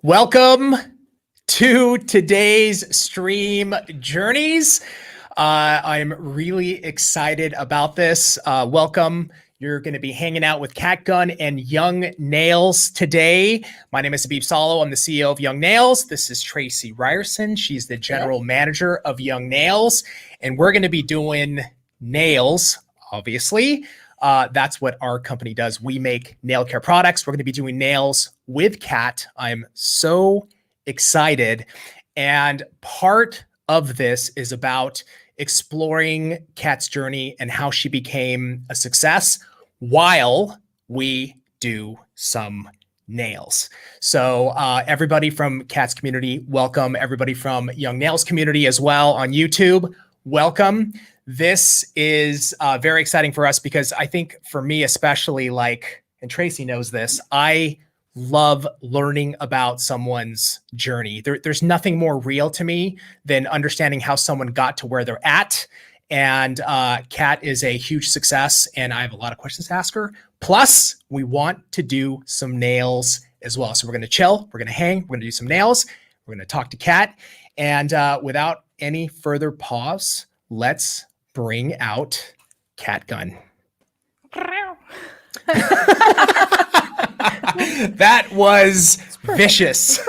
Welcome to today's stream journeys. I'm really excited about this. Welcome. You're going to be hanging out with Cat Gun and YoungNails today. My name is Salo. I'm the CEO of YoungNails. This is Tracy Ryerson. She's the general manager of YoungNails. And we're going to be doing nails, obviously. That's what our company does. We make nail care products. We're going to be doing nails with Cat. I'm so excited. And part of this is about exploring Cat's journey and how she became a success while we do some nails. So everybody from Cat's community, welcome. Everybody from YoungNails community as well on YouTube, welcome. This is very exciting for us because I think for me especially, and Tracy knows this, I love learning about someone's journey. There's nothing more real to me than understanding how someone got to where they're at. And Kat is a huge success, and I have a lot of questions to ask her. Plus, we want to do some nails as well. So we're going to chill, we're going to hang, we're going to do some nails, we're going to talk to Kat. And without any further pause, let's bring out Cat Gun. That was vicious.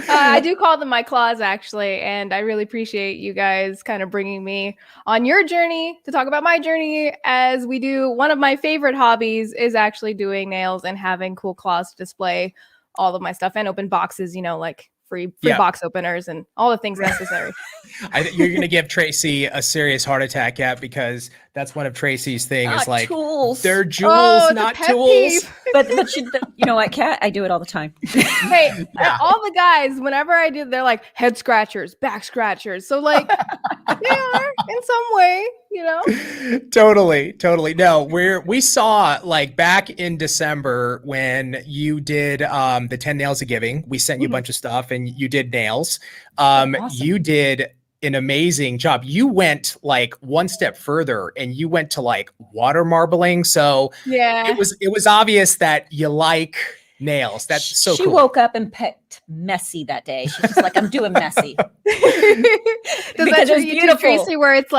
I do call them my claws, actually, and I really appreciate you guys kind of bringing me on your journey to talk about my journey as we do. One of my favorite hobbies is actually doing nails and having cool claws to display all of my stuff and open boxes, like free box openers and all the things necessary. You're going to give Tracy a serious heart attack, because that's one of Tracy's things. Not tools. They're jewels, not tools. But you know what, Kat? I do it all the time. Hey, all the guys, whenever I do, they're like head scratchers, back scratchers. So they are in some way, Totally. No, we saw back in December when you did the 10 nails of giving. We sent you a bunch of stuff and you did nails. Awesome. You did an amazing job. You went one step further and you went to water marbling. So it was obvious that you like nails. That's so cool. She woke up and picked messy that day. She's just like, I'm doing messy. Because it's beautiful, Tracy, where it's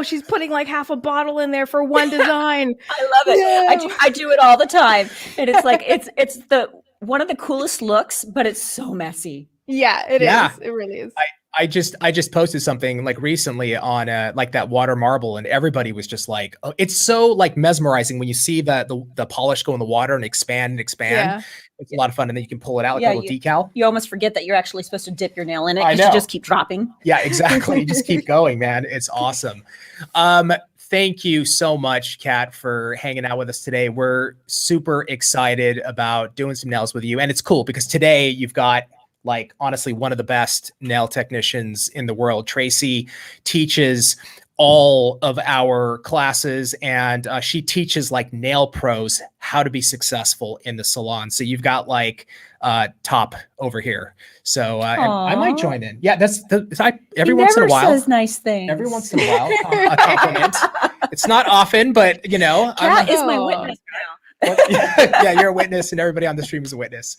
she's putting half a bottle in there for one design. I love it. Yeah. I do it all the time. And it's it's the one of the coolest looks, but it's so messy. Yeah, it is. It really is. I just posted something recently on that water marble, and everybody was just oh, it's so mesmerizing when you see the polish go in the water and expand. Yeah. It's a lot of fun, and then you can pull it out like a little decal. You almost forget that you're actually supposed to dip your nail in it because you just keep dropping. Yeah, exactly. You just keep going, man. It's awesome. Thank you so much, Kat, for hanging out with us today. We're super excited about doing some nails with you, and it's cool because today you've got honestly one of the best nail technicians in the world. Tracy teaches all of our classes, and she teaches nail pros how to be successful in the salon. So you've got top over here. So I might join in. Yeah, every once in a while. Says nice things. Every once in a while, a compliment. It's not often, but Kat is my witness now. Yeah, you're a witness, and everybody on the stream is a witness.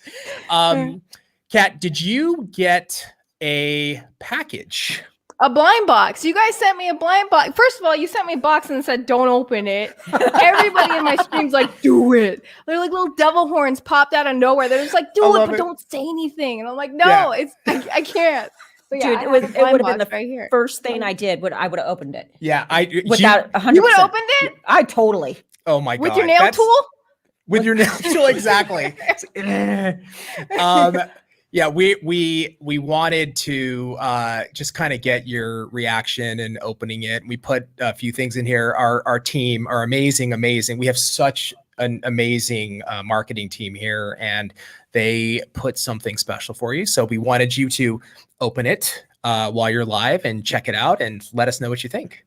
Kat, did you get a package? A blind box. You guys sent me a blind box. First of all, you sent me a box and said, don't open it. Everybody in my stream's do it. They're little devil horns popped out of nowhere. They're just do it, but don't say anything. And I'm no, I can't. So, dude, it would have been the first thing I did. I would have opened it. Yeah, without 100%. You would have opened it? I totally. Oh my God. With your nail tool? With your nail tool, exactly. Yeah, we wanted to just kind of get your reaction and opening it. We put a few things in here. Our team are amazing. We have such an amazing marketing team here, and they put something special for you. So we wanted you to open it while you're live and check it out and let us know what you think.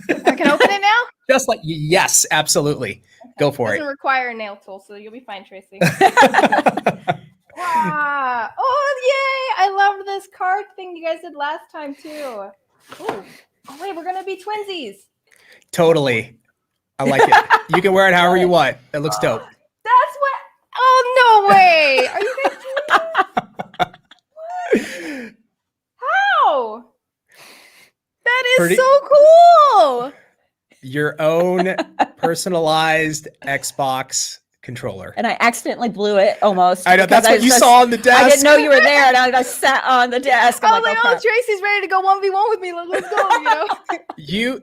I can open it now? Just yes, absolutely. Go for it. Doesn't require a nail tool, so you'll be fine, Tracy. Wow. Oh, yay. I loved this card thing you guys did last time, too. Oh, wait, we're going to be twinsies. Totally. I like it. You can wear it however you want. It looks dope. That's what. Oh, no way. Are you guys doing that? How? That is Pretty- so cool. Your own personalized Xbox controller. And I accidentally blew it almost. I know, because that's what you saw on the desk. I didn't know you were there, and I sat on the desk. I I'm was like, oh, oh, crap. Tracy's ready to go 1v1 with me. Let's go, you know?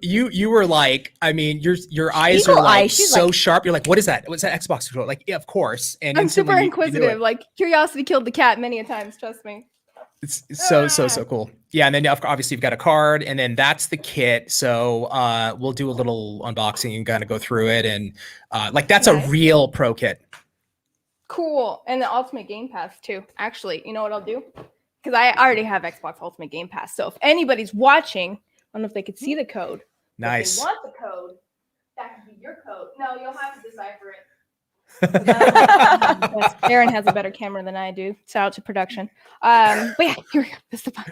You were like, I mean, your eyes Eagle are like eye. She's so like- sharp. You're like, what is that? What's that Xbox controller? Like, yeah, of course. And I'm super instantly you knew inquisitive. it. Like, curiosity killed the cat many a times, trust me. It's so cool. Yeah, and then obviously you've got a card, and then that's the kit. So we'll do a little unboxing and kind of go through it, and like that's Nice. a real pro kit. Cool. And the Ultimate Game Pass, too. Actually, you know what I'll do? Because I already have Xbox Ultimate Game Pass. So if anybody's watching, I don't know if they could see the code. Nice. If they want the code, that could be your code. No, you'll have to decipher it. Yes, Aaron has a better camera than I do. Shout out to production. But yeah, here we go. This is the fun.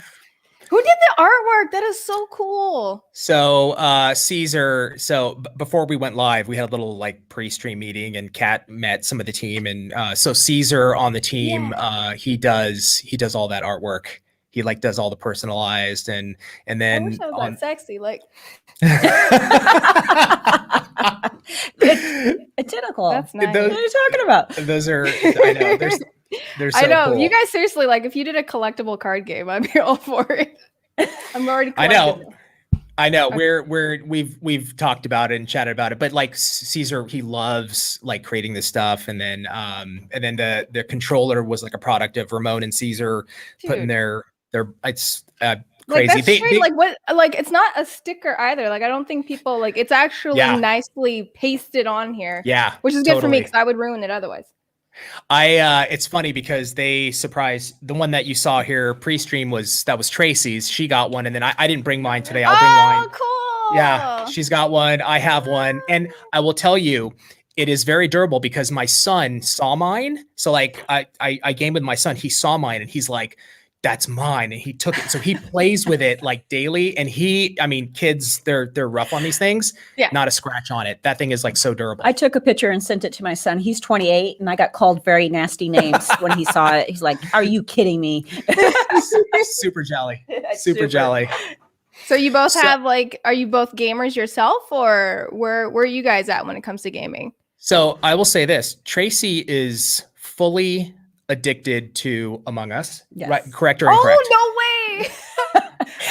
Who did the artwork? That is so cool. So Caesar, so before we went live, we had a little like pre-stream meeting, and Kat met some of the team, and so Caesar on the team, he does all that artwork. He like does all the personalized, and then I wish I was that sexy. Like It's identical. That's nice. What are you talking about? those are, I know, they're so I know. cool. You guys seriously, like if you did a collectible card game, I'd be all for it. I'm already I collecting know. them. I know we've talked about it and chatted about it, but like Caesar, he loves like creating this stuff, and then the controller was like a product of Ramon and Caesar putting Dude. their it's Like crazy. that's straight, like what? Like it's not a sticker either. Like I don't think people like it's actually Yeah. nicely pasted on here. Yeah, Which is good for me totally. because I would ruin it otherwise. It's funny because they surprised the one that you saw here pre-stream was Tracy's. She got one, and then I didn't bring mine today. I'll bring mine. Cool. Yeah, she's got one. I have one, and I will tell you, it is very durable because my son saw mine. So like I game with my son. He saw mine, and he's like, "That's mine," and he took it. So he plays with it like daily. And I mean, kids, they're rough on these things. Yeah. Not a scratch on it. That thing is like so durable. I took a picture and sent it to my son. He's 28, and I got called very nasty names when he saw it. He's like, "Are you kidding me?" Super jelly. It's Super jelly. So you both So- have like, are you both gamers yourself, or where are you guys at when it comes to gaming? So I will say this: Tracy is fully addicted to Among Us. Yes. Right? Correct or incorrect? Oh no way!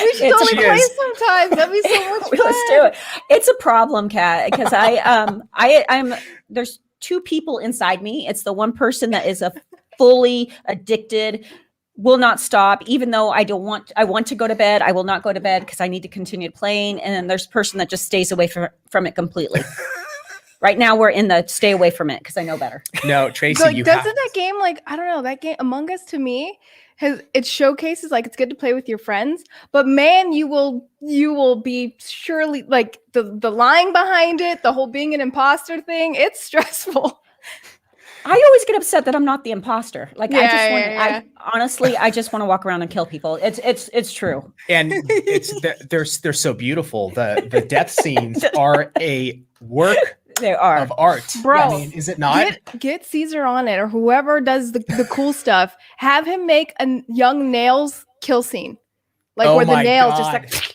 We should It's- totally She play is. sometimes. That'd be so much fun. Let's do it. It's a problem, Kat, because I'm there's two people inside me. It's the one person that is a fully addicted, will not stop, even though I want to go to bed. I will not go to bed because I need to continue playing. And then there's a person that just stays away from it completely. Right now we're in the stay away from it because I know better. No, Tracy, Like, you doesn't have. that game, like, I don't know, that game Among Us to me it showcases like it's good to play with your friends, but man, you will be surely like the lying behind it, the whole being an imposter thing. It's stressful. I always get upset that I'm not the imposter. Like I Yeah, just want yeah, I honestly I just want to walk around and kill people. It's true. And they're so beautiful. The death scenes are a work They are. of art. Bro, I mean, is it not? Get Caesar on it, or whoever does the cool stuff. Have him make a YoungNails kill scene, like Oh where the my nails God. just like.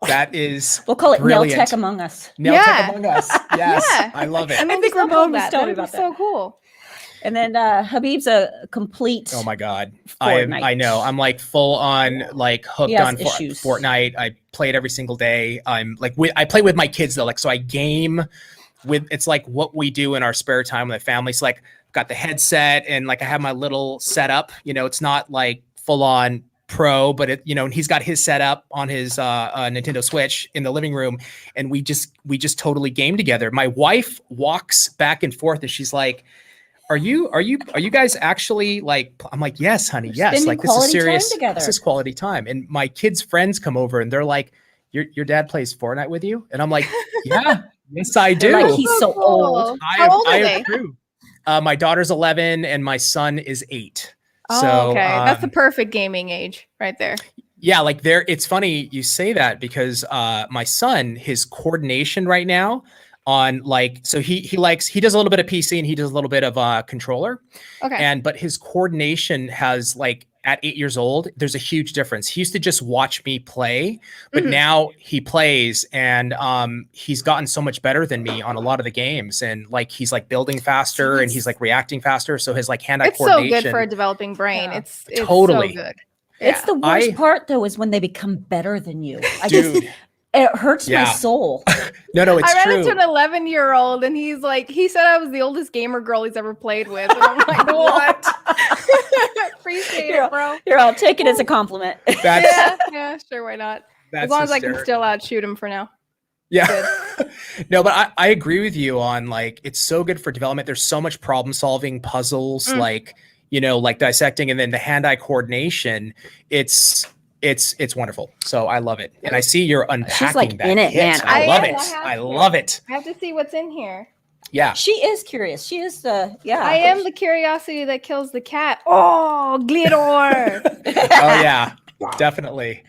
That is We'll call it brilliant. Nail Tech Among Us. Nail Yeah. Tech Among Us. Yes, Yeah. I love it. I mean, think stuff Ramon like was that. telling me That'd be about so cool. And then Habib's a complete Oh my God. Fortnite. I know. I'm like full on like hooked He has on issues. Fortnite. I play it every single day. I'm like, I play with my kids though. Like, so I game with, it's like what we do in our spare time with the family. So like got the headset and like I have my little setup, it's not like full on pro, but and he's got his setup on his Nintendo Switch in the living room. And we just totally game together. My wife walks back and forth and she's like, are you guys actually like, I'm like, yes, honey. Yes. spending Like this is quality time serious. together. This is quality time. And my kids' friends come over and they're like, your dad plays Fortnite with you? And I'm like, yeah, yes, I do. They're like, he's so old. How old are they? approve. My daughter's 11 and my son is 8. Oh, So, okay. That's the perfect gaming age right there. yeah, like it's funny you say that because my son, his coordination right now on like, so he does a little bit of PC and he does a little bit of controller. Okay. But his coordination has like at 8 years old, there's a huge difference. He used to just watch me play, but Mhm. now he plays, and he's gotten so much better than me on a lot of the games, and like he's like building faster and he's like reacting faster. So his like hand-eye It's so coordination. good for a developing brain. Yeah. It's Totally. so good. It's Yeah. the worst part though, is when they become better than you. Dude. It hurts my Yeah. soul. No, it's I ran true. into an 11-year-old and he's like, he said I was the oldest gamer girl he's ever played with. And I'm like, what? Appreciate it, bro. Here, I'll take it as a compliment. That's Yeah, sure, why not? that's As long as I can hysterical. still outshoot him for now. Yeah. No, but I agree with you on like it's so good for development. There's so much problem solving, puzzles, like like dissecting, and then the hand-eye coordination. It's wonderful. So I love it. And I see you're unpacking like that in it, kit. man. I love am. it. I have I to. love it. I have to see what's in here. Yeah. She is curious. She is the I am the curiosity that kills the cat. Oh, glitter. Oh yeah. Definitely.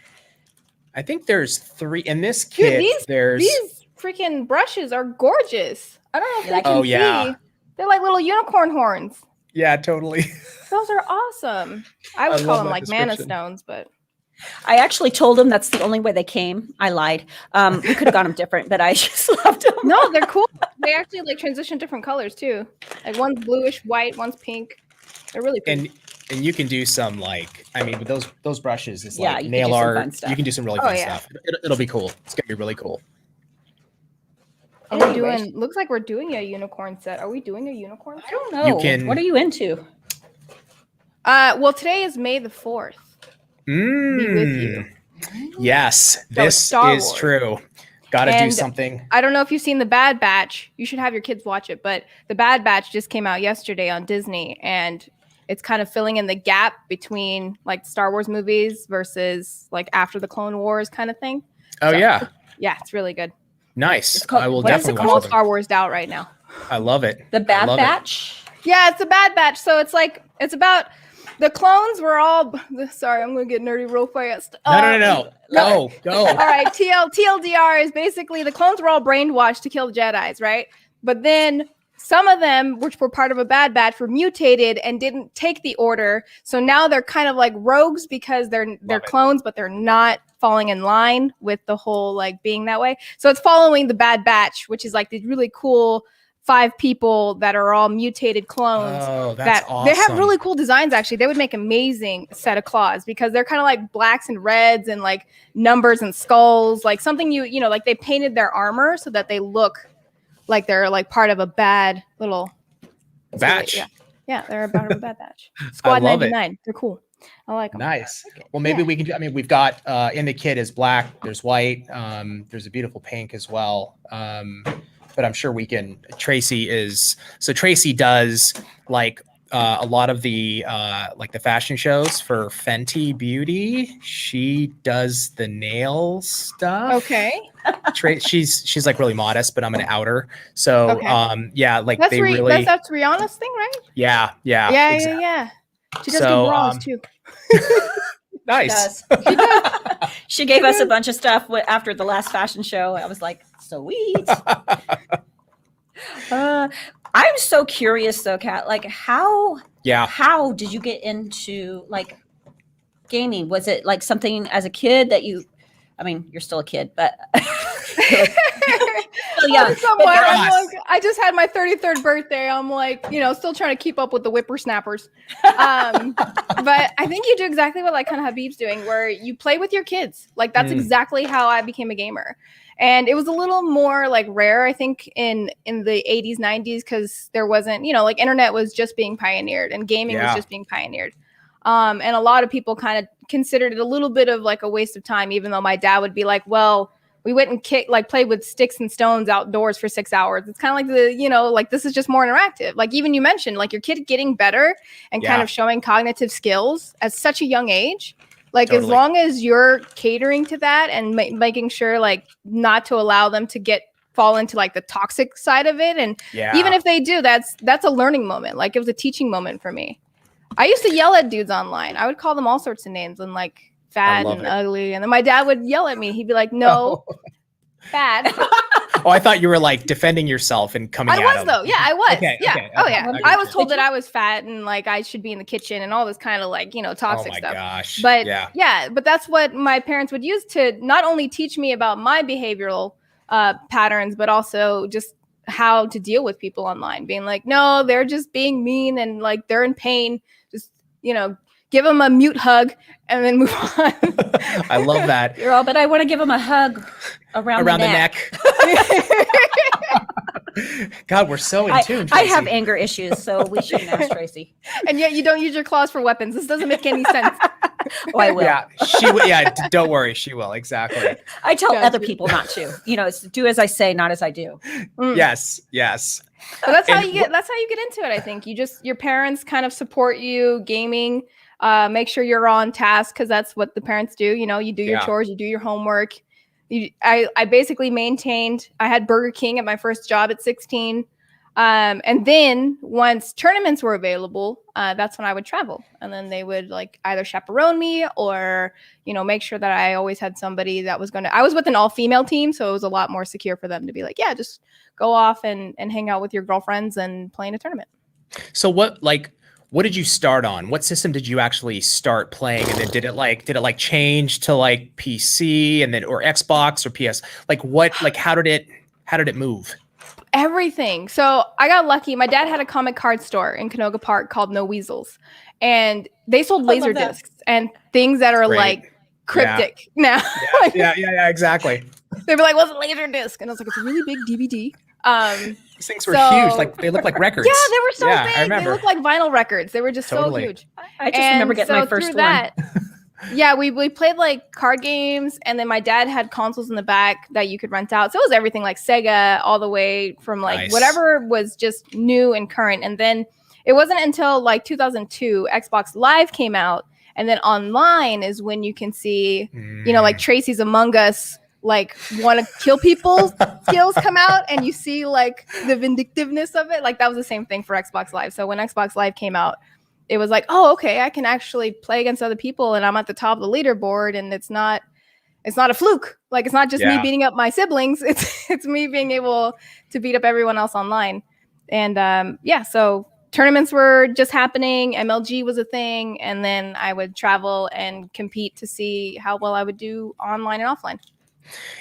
I think there's 3 in this kit. Dude, these freaking brushes are gorgeous. I don't know if they can Oh, yeah. see. They're like little unicorn horns. Yeah, totally. Those are awesome. I would I call love them that like mana description. stones, but I actually told him that's the only way they came. I lied. We could have got them different, but I just loved them. no, they're cool. They actually like transition different colors too. Like one's bluish white, one's pink. They're really pretty. And you can do some like with those brushes, it's Yeah, like you can nail do some art. fun stuff. You can do some really Oh, fun yeah. stuff. It'll be cool. It's gonna be really cool. And we're Anyways. doing. Looks like we're doing a unicorn set. Are we doing a unicorn I set? don't know. You can- What are you into? Well, today is May the 4th. Be with you. Yes, So this Star is Wars. true. Gotta do And something. I don't know if you've seen The Bad Batch. You should have your kids watch it, but The Bad Batch just came out yesterday on Disney, and it's kind of filling in the gap between like Star Wars movies versus like after the Clone Wars kind of thing. Oh so- yeah, Yeah, it's really good. nice. called- I will what is it definitely I'm watch all it. Star Wars'd out right now. I love it. The I Bad love it. Batch? Yeah, it's a Bad Batch. So it's like it's about the clones were all. Sorry, I'm gonna get nerdy real fast. No. Go. All right, TLDR is basically the clones were all brainwashed to kill the Jedis, right? But then some of them, which were part of a Bad Batch, were mutated and didn't take the order. So now they're kind of like rogues because they're it. clones, but they're not falling in line with the whole like being that way. So it's following the Bad Batch, which is like these really cool 5 people that are all mutated clones. Oh, that's that awesome. they have really cool designs. Actually, they would make amazing set of claws because they're kind of like blacks and reds and like numbers and skulls, like something you know, like they painted their armor so that they look like they're like part of a bad little batch. Yeah, they're a part of a Bad Batch. Squad love it. 99. They're cool. I like them. Nice. Well, maybe we can do. We've got in the kit is black. There's white. There's a beautiful pink as well. But I'm sure we can. Tracy does like a lot of the like the fashion shows for Fenty Beauty. She does the nail stuff. Okay. She's like really modest, but I'm gonna out her. So Okay. yeah, like That's they really that's Rihanna's thing, right? yeah. Yeah. She does So, good bras too. Nice. She gave us a bunch of stuff after the last fashion show. I was like, sweet. I'm so curious though, Kat. Like how did you get into like gaming? Was it like something as a kid that you're still a kid, but Yeah, But I just had my 33rd birthday. I'm like, still trying to keep up with the whippersnappers. But I think you do exactly what like kind of Habib's doing, where you play with your kids. Like that's exactly how I became a gamer. And it was a little more like rare, I think, in the 80s, 90s, because there wasn't, like internet was just being pioneered and gaming was just being pioneered. And a lot of people kind of considered it a little bit of like a waste of time, even though my dad would be like, well, we went and played with sticks and stones outdoors for 6 hours. It's kind of like like this is just more interactive. Like even you mentioned, like your kid getting better and kind of showing cognitive skills at such a young age. Like as long as you're catering to that and making sure like not to allow them to fall into like the toxic side of it. And even if they do, that's a learning moment. Like it was a teaching moment for me. I used to yell at dudes online. I would call them all sorts of names and like fat and ugly. And then my dad would yell at me. He'd be like, no, bad. Oh, I thought you were like defending yourself and coming I at was them. though. Yeah, I was. Okay, Yeah. okay, Oh okay, yeah. okay, I was gotcha. told that I was fat and like I should be in the kitchen and all this kind of like, Oh toxic my stuff. gosh. But Yeah. yeah, but that's what my parents would use to not only teach me about my behavioral patterns, but also just how to deal with people online. Being like, no, they're just being mean and like they're in pain. Just, give them a mute hug and then move on. I love that. You're all, but I want to give him a hug around the neck. God, we're so in tune. I have Tracy. anger issues, so we shouldn't ask Tracy. And yet you don't use your claws for weapons. This doesn't make any sense. Oh, I will. Yeah, she will. Yeah, don't worry, she will. Exactly. I tell Gotcha. other people not to. It's do as I say, not as I do. Yes, yes. But that's how And you get. That's how you get into it. I think your parents kind of support you gaming. Make sure you're on task because that's what the parents do. You do your Yeah. chores, you do your homework. I basically maintained. I had Burger King at my first job at 16, and then once tournaments were available, that's when I would travel, and then they would like either chaperone me or make sure that I always had somebody that was I was with an all-female team, so it was a lot more secure for them to be like, yeah, just go off and hang out with your girlfriends and play in a tournament. So what did you start on? What system did you actually start playing? And then did it change to like PC and then or Xbox or PS? How did it move? Everything. So I got lucky. My dad had a comic card store in Canoga Park called No Weasels, and they sold laser discs and things that are Great. like cryptic now. Yeah, exactly. They'd be like, "What's a laser disc?" And I was like, "It's a really big DVD." These things were huge. Like they look like records. Yeah, they were so I big. remember. They looked like vinyl records. They were just Totally. so huge. I just remember getting my first one. Yeah, we played like card games, and then my dad had consoles in the back that you could rent out. So it was everything like Sega, all the way from like Nice. whatever was just new and current. And then it wasn't until like 2002 Xbox Live came out, and then online is when you can see, like Tracy's Among Us, like want to kill people skills come out, and you see like the vindictiveness of it. Like that was the same thing for Xbox Live. So when Xbox Live came out, it was like, oh, okay, I can actually play against other people and I'm at the top of the leaderboard, and it's not a fluke. Like it's not just me beating up my siblings. It's me being able to beat up everyone else online. And so tournaments were just happening. MLG was a thing. And then I would travel and compete to see how well I would do online and offline.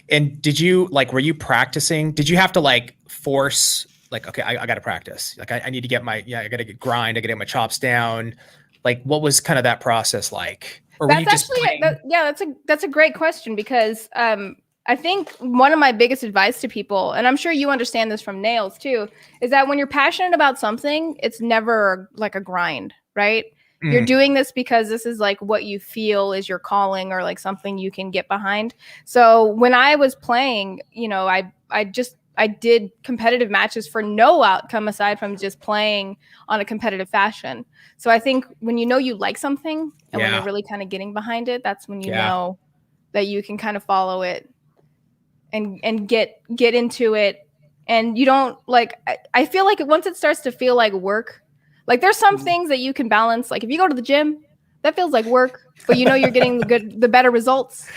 And did you were you practicing? Did you have to force okay, I got to practice. I need to get I got to grind. I got to get my chops down. What was kind of that process like? Or were you just playing? That's a great question because I think one of my biggest advice to people, and I'm sure you understand this from Nails too, is that when you're passionate about something, it's never like a grind, right? You're doing this because this is like what you feel is your calling or like something you can get behind. So when I was playing, I did competitive matches for no outcome aside from just playing on a competitive fashion. So I think when you like something and when you're really kind of getting behind it, that's when you know that you can kind of follow it and get into it. And you don't I feel like once it starts to feel like work, like there's some things that you can balance. Like if you go to the gym, that feels like work, but you're getting the better results,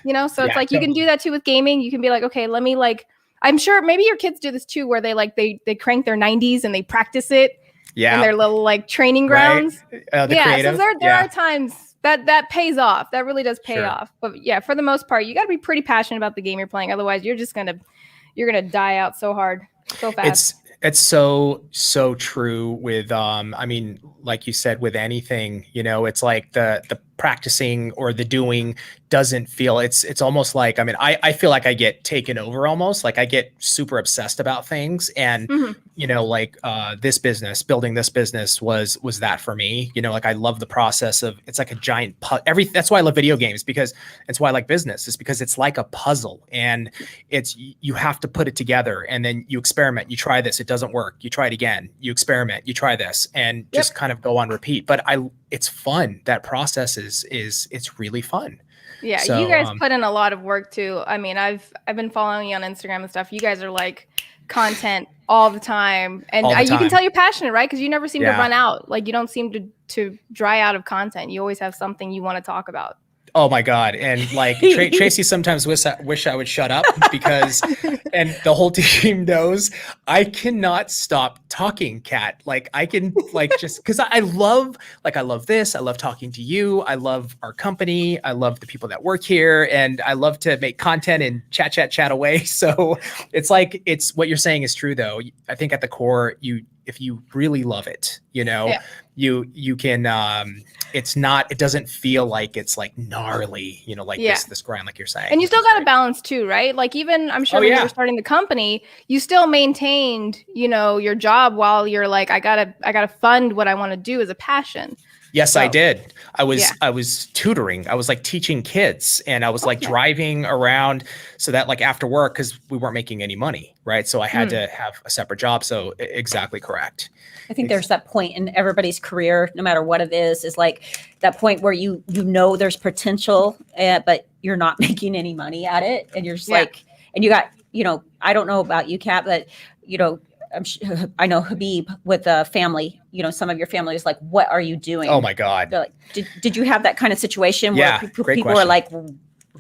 So it's like you can do that too with gaming. You can be like, okay, let me I'm sure maybe your kids do this too, where they crank their 90s and they practice it in their little training grounds. Right. So there are times that pays off. That really does pay off. But yeah, for the most part, you got to be pretty passionate about the game you're playing. Otherwise, you're gonna die out so hard, so fast. It's so true with like you said, with anything, it's like the practicing or the doing doesn't feel, it's almost like, I feel like I get taken over almost, like I get super obsessed about things. And this business, building this business was that for me. I love the process of, it's like a giant that's why I love video games, because it's why I like business, is because it's like a puzzle, and you have to put it together, and then you experiment, you try this, it doesn't work, you try it again, you experiment, you try this, and just kind of go on repeat. But it's fun. That process it's really fun. Yeah, so, you guys put in a lot of work too. I've been following you on Instagram and stuff. You guys are like content all the time, and you can tell you're passionate, right? Because you never seem to run out. Like you don't seem to dry out of content. You always have something you want to talk about. Oh my God. And like Tracy sometimes wish I would shut up because, and the whole team knows I cannot stop talking, Kat. Like I can like just because I love this. I love talking to you. I love our company. I love the people that work here, and I love to make content and chat away. So it's like, it's what you're saying is true though. I think at the core, if you really love it, Yeah. you can, it doesn't feel like it's like gnarly, like this grind, like you're saying. And you still got a balance too, right? Like even I'm sure when you were starting the company, you still maintained, your job while you're like, I gotta fund what I want to do as a passion. Yes, I did. I was tutoring. I was like teaching kids, and I was like driving around so that like after work, because we weren't making any money, right? So I had to have a separate job. So exactly correct. I think there's that point in everybody's career, no matter what it is like that point where you know there's potential, but you're not making any money at it, and you're just like, and you got, I don't know about you, Kat, but I know Habib with a family, some of your family is like, what are you doing? Oh my God. They're like, did you have that kind of situation where people are like,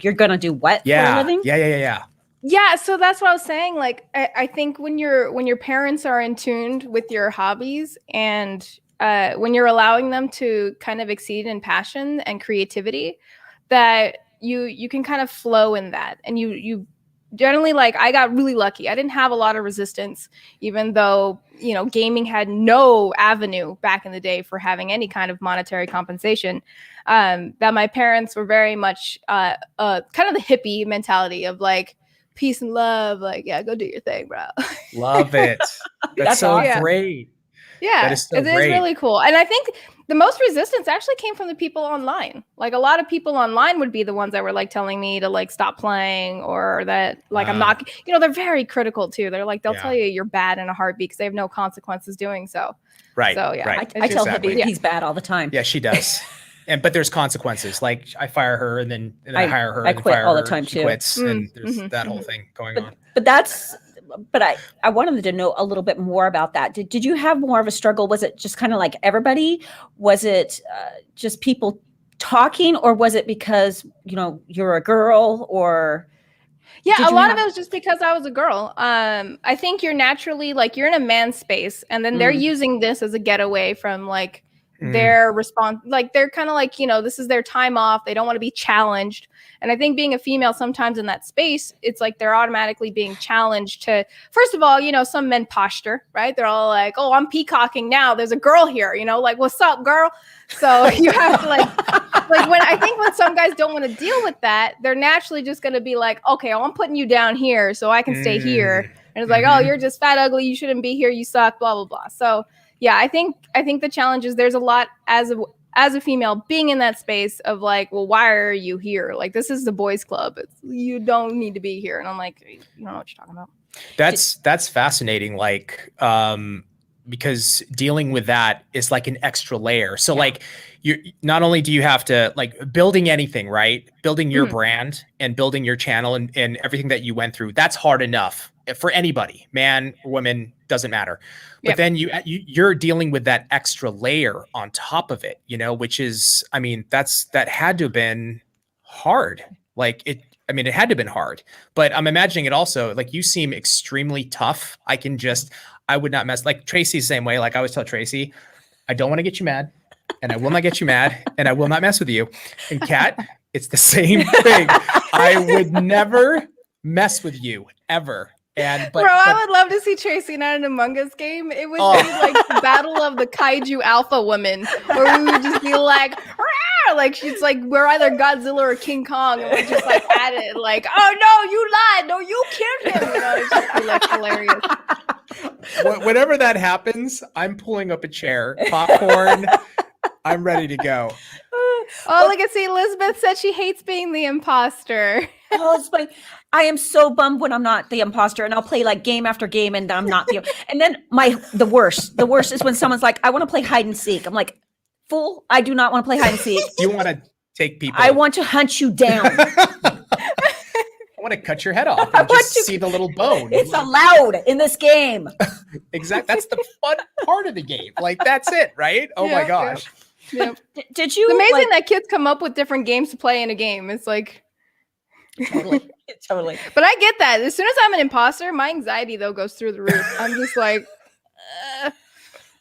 you're going to do what for a living? Yeah. Yeah, so that's what I was saying. Like, I think when your parents are in tune with your hobbies, and when you're allowing them to kind of exceed in passion and creativity, that you can kind of flow in that, and you generally, like, I got really lucky. I didn't have a lot of resistance, even though gaming had no avenue back in the day for having any kind of monetary compensation. That my parents were very much kind of the hippie mentality of like, peace and love, like, yeah, go do your thing, bro. Love it. That's so great. Yeah, that is so it is really cool. And I think the most resistance actually came from the people online. Like a lot of people online would be the ones that were like telling me to like stop playing, or that like I'm not, they're very critical too. They're like, they'll tell you you're bad in a heartbeat because they have no consequences doing so. Right. So yeah, right. I tell Habib he's bad all the time. Yeah, she does. But there's consequences. Like I fire her, and then I hire her. I and quit fire all her. the time She too. quits, and there's that whole thing going on. But I wanted to know a little bit more about that. Did you have more of a struggle? Was it just kind of like everybody? Was it just people talking, or was it because you're a girl, or? Yeah, a lot of it was just because I was a girl. I think you're naturally like, you're in a man's space, and then they're using this as a getaway from like their response. Like they're kind of like, this is their time off. They don't want to be challenged. And I think being a female sometimes in that space, it's like they're automatically being challenged to, first of all, some men posture, right? They're all like, oh, I'm peacocking now. There's a girl here, like, what's up, girl? So you have to when some guys don't want to deal with that, they're naturally just going to be like, okay, I'm putting you down here so I can stay here. And it's like, oh, you're just fat, ugly. You shouldn't be here. You suck, blah, blah, blah. So yeah, I think the challenge is there's a lot as a female being in that space of like, well, why are you here? Like, this is the boys club. You don't need to be here. And I'm like, you don't know what you're talking about. That's fascinating. Like, because dealing with that is like an extra layer. So like you not only do you have to like building anything, right? Building your brand and building your channel and everything that you went through, that's hard enough for anybody, man, woman, doesn't matter. But then you're dealing with that extra layer on top of it, which is, I mean, that had to have been hard. Like it had to have been hard, but I'm imagining it also, like you seem extremely tough. I would not mess, like Tracy's the same way. Like I always tell Tracy, I don't want to get you mad, and I will not get you mad, and I will not mess with you. And Kat, it's the same thing. I would never mess with you ever. I would love to see Tracy in an Among Us game. It would be like the battle of the kaiju alpha women, where we would just be like, Rah! Like she's like, we're either Godzilla or King Kong, and we're just like at it, like, oh no, you lied, no, you killed him. It's just be like hilarious. Whenever that happens, I'm pulling up a chair, popcorn. I'm ready to go. Oh, look at see, Elizabeth said she hates being the imposter. Oh, it's funny. I am so bummed when I'm not the imposter, and I'll play like game after game, and I'm not the. And then the worst is when someone's like, "I want to play hide and seek." I'm like, "Fool! I do not want to play hide and seek." You want to take people? I want to hunt you down. I want to cut your head off and just see the little bone. It's allowed in this game. Exactly. That's the fun part of the game. Like that's it, right? Oh my gosh. Yeah. Did you It's amazing like, that kids come up with different games to play in a game. It's like, totally, totally. but I get that. As soon as I'm an imposter, my anxiety though goes through the roof. I'm just like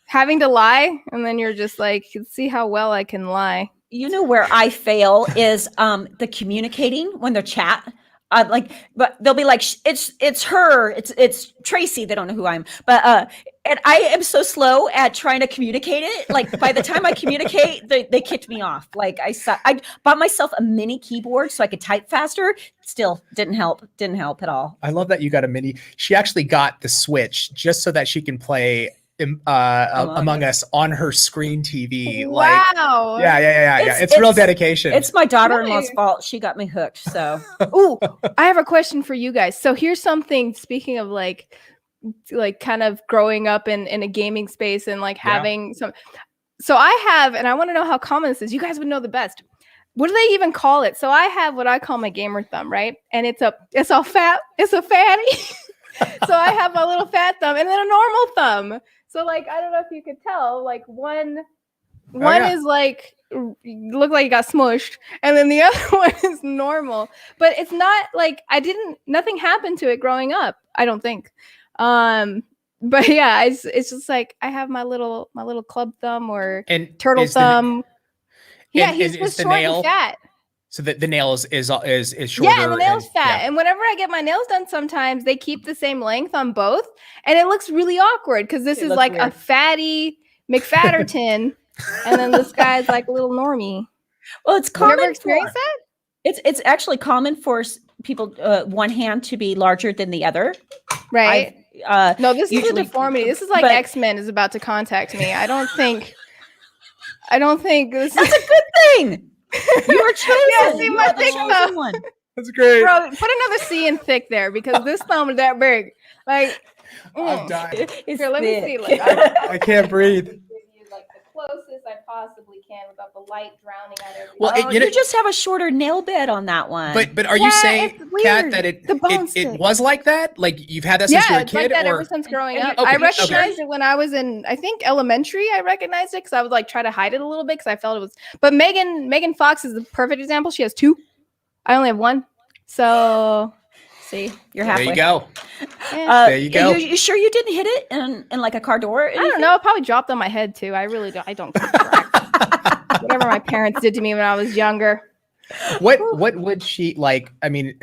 having to lie, and then you're just like, see how well I can lie. You know where I fail is the communicating when they're chat. Like, but they'll be like, it's her, it's Tracy. They don't know who I am, but and I am so slow at trying to communicate it. Like by the time I communicate, they kicked me off. Like I bought myself a mini keyboard so I could type faster. Still didn't help at all. I love that you got a mini. She actually got the Switch just so that she can play Among Us on her screen TV. Wow. Yeah. It's real dedication. It's my daughter-in-law's Really? fault. She got me hooked. So Ooh, I have a question for you guys. So here's something, speaking of like kind of growing up in a gaming space and like having some. So I have, and I want to know how common this is. You guys would know the best. What do they even call it? So I have what I call my gamer thumb, right? And it's a fatty. So I have a little fat thumb and then a normal thumb. So like, I don't know if you could tell, like one is like, look like it got smushed, and then the other one is normal. But it's not like nothing happened to it growing up, I don't think. But yeah, it's just like I have my little club thumb or turtle thumb. He's just short and fat. So the nail is shorter. Yeah, and the nail's fat. And whenever I get my nails done, sometimes they keep the same length on both, and it looks really awkward because this is like weird. A fatty McFatterton, and then this guy's like a little normie. Well, it's common. You ever experienced that? It's actually common for people one hand to be larger than the other. Right. No, this is a deformity. This is like X-Men is about to contact me. I don't think this. That's a good thing. You were chosen. Yeah, see my thick thumb. One. That's great. Bro, put another C in thick there because this thumb is that big. Like, I'm dying. Here, let me see. Like, I can't breathe. Like the closest I possibly can without the light drowning out everything. Well, you just have a shorter nail bed on that one. But are you saying, Kat, that it was like that? Like you've had that since you were a kid? Yeah, it's like that ever since growing up. I recognized it when I was in, I think, elementary. I recognized it because I would like try to hide it a little bit because I felt it was. But Megan Fox is the perfect example. She has two. I only have one. So. See, you're halfway. There you go. There you go. You sure you didn't hit it in like a car door? I don't know. It probably dropped on my head too. I really don't. I don't keep track. Whatever my parents did to me when I was younger. What would she like? I mean,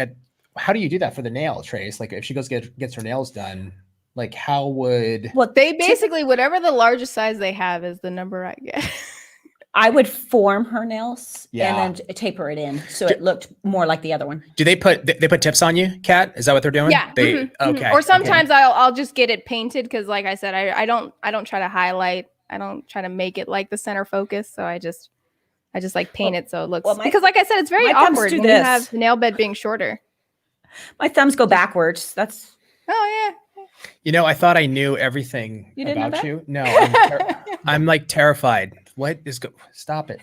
how do you do that for the nail, Trace? Like, if she gets her nails done, like how would? Well, they basically whatever the largest size they have is the number I get. I would form her nails and then taper it in so it looked more like the other one. Do they put tips on you, Kat? Is that what they're doing? Yeah. Okay. Or sometimes I'll just get it painted because, like I said, I don't try to highlight. I don't try to make it like the center focus. So I just like paint it so it looks because, like I said, it's very awkward when you have the nail bed being shorter. My thumbs go backwards. That's yeah. You know, I thought I knew everything about you. No, I'm like terrified. What is stop it.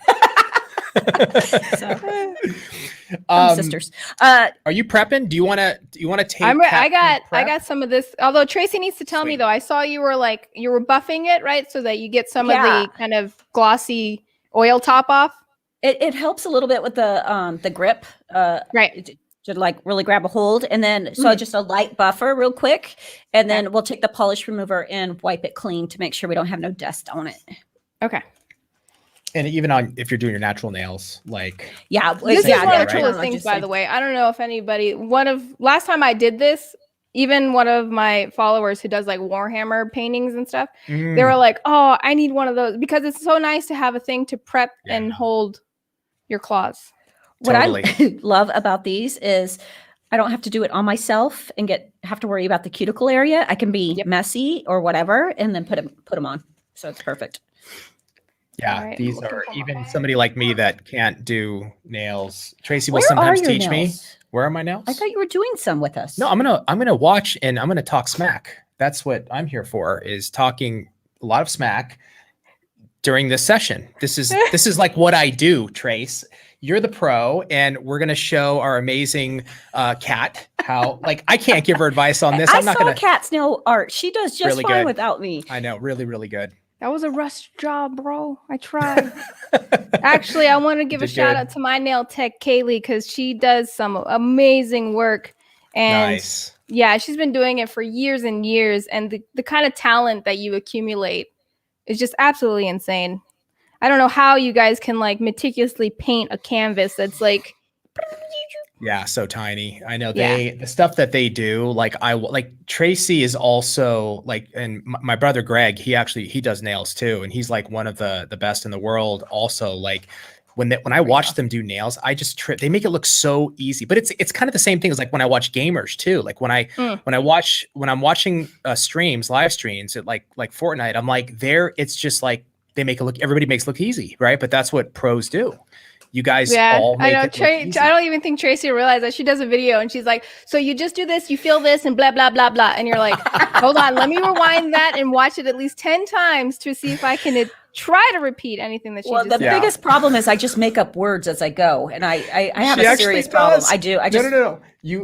Sisters. Are you prepping? Do you want to take I got some of this. Although Tracy needs to tell me though. I saw you were buffing it, right? So that you get some of the kind of glossy oil top off. It helps a little bit with the grip. Right. To like really grab a hold, and then just a light buffer real quick, and then we'll take the polish remover and wipe it clean to make sure we don't have no dust on it. Okay. And even on if you're doing your natural nails, like this is one of the coolest things, by the way. I don't know if anybody last time I did this, even one of my followers who does like Warhammer paintings and stuff, they were like, "Oh, I need one of those," because it's so nice to have a thing to prep and hold your claws. Totally. What I love about these is I don't have to do it on myself and have to worry about the cuticle area. I can be messy or whatever, and then put them on. So it's perfect. Yeah, right, these are even somebody like me that can't do nails. Tracy will sometimes teach me. Where are my nails? I thought you were doing some with us. No, I'm gonna watch and I'm gonna talk smack. That's what I'm here for, is talking a lot of smack during this session. This is like what I do, Trace. You're the pro, and we're gonna show our amazing Kat how. Like, I can't give her advice on this. I'm not gonna. Kat's nail art. She does just really fine good without me. I know, really, really good. That was a rush job, bro. I tried. Actually, I want to give a shout out to my nail tech, Kaylee, because she does some amazing work. And Nice. yeah, she's been doing it for years and years. And the kind of talent that you accumulate is just absolutely insane. I don't know how you guys can like meticulously paint a canvas that's like, Yeah, so tiny. I know Yeah. the stuff that they do, like like Tracy is also like, and my brother Greg, he does nails too, and he's like one of the best in the world. Also, like when I watch them do nails, I just trip. They make it look so easy, but it's kind of the same thing as like when I watch gamers too. Like when I'm watching streams, live streams at like Fortnite, I'm like it's just like they make it look, everybody makes it look easy, right? But that's what pros do. You guys all make I know. it look easy. I don't even think Tracy realized that. She does a video and she's like, so you just do this, you feel this, and blah, blah, blah, blah. And you're like, hold on, let me rewind that and watch it at least 10 times to see if I can try to repeat anything that she just the said. biggest problem is I just make up words as I go. And I have She a actually serious problem. does. I do. No.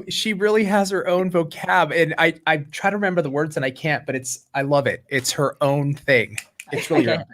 She really has her own vocab. And I try to remember the words and I can't, but I love it. It's her own thing. It's really her own thing.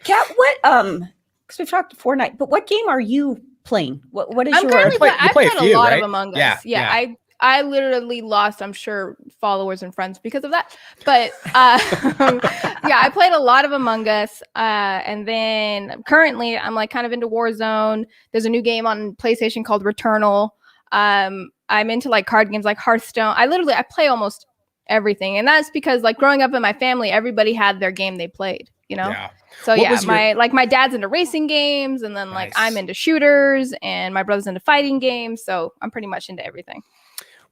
Kat, what, because we've talked Fortnite, but what game are you playing? What is your? Currently You play I've played a few, a lot right? of Among Us. Yeah. I literally lost, I'm sure, followers and friends because of that. But yeah, I played a lot of Among Us. And then currently I'm like kind of into Warzone. There's a new game on PlayStation called Returnal. I'm into like card games like Hearthstone. I play almost everything. And that's because like growing up in my family, everybody had their game they played, you know? Yeah. So my dad's into racing games, and then like I'm into shooters, and my brother's into fighting games. So I'm pretty much into everything.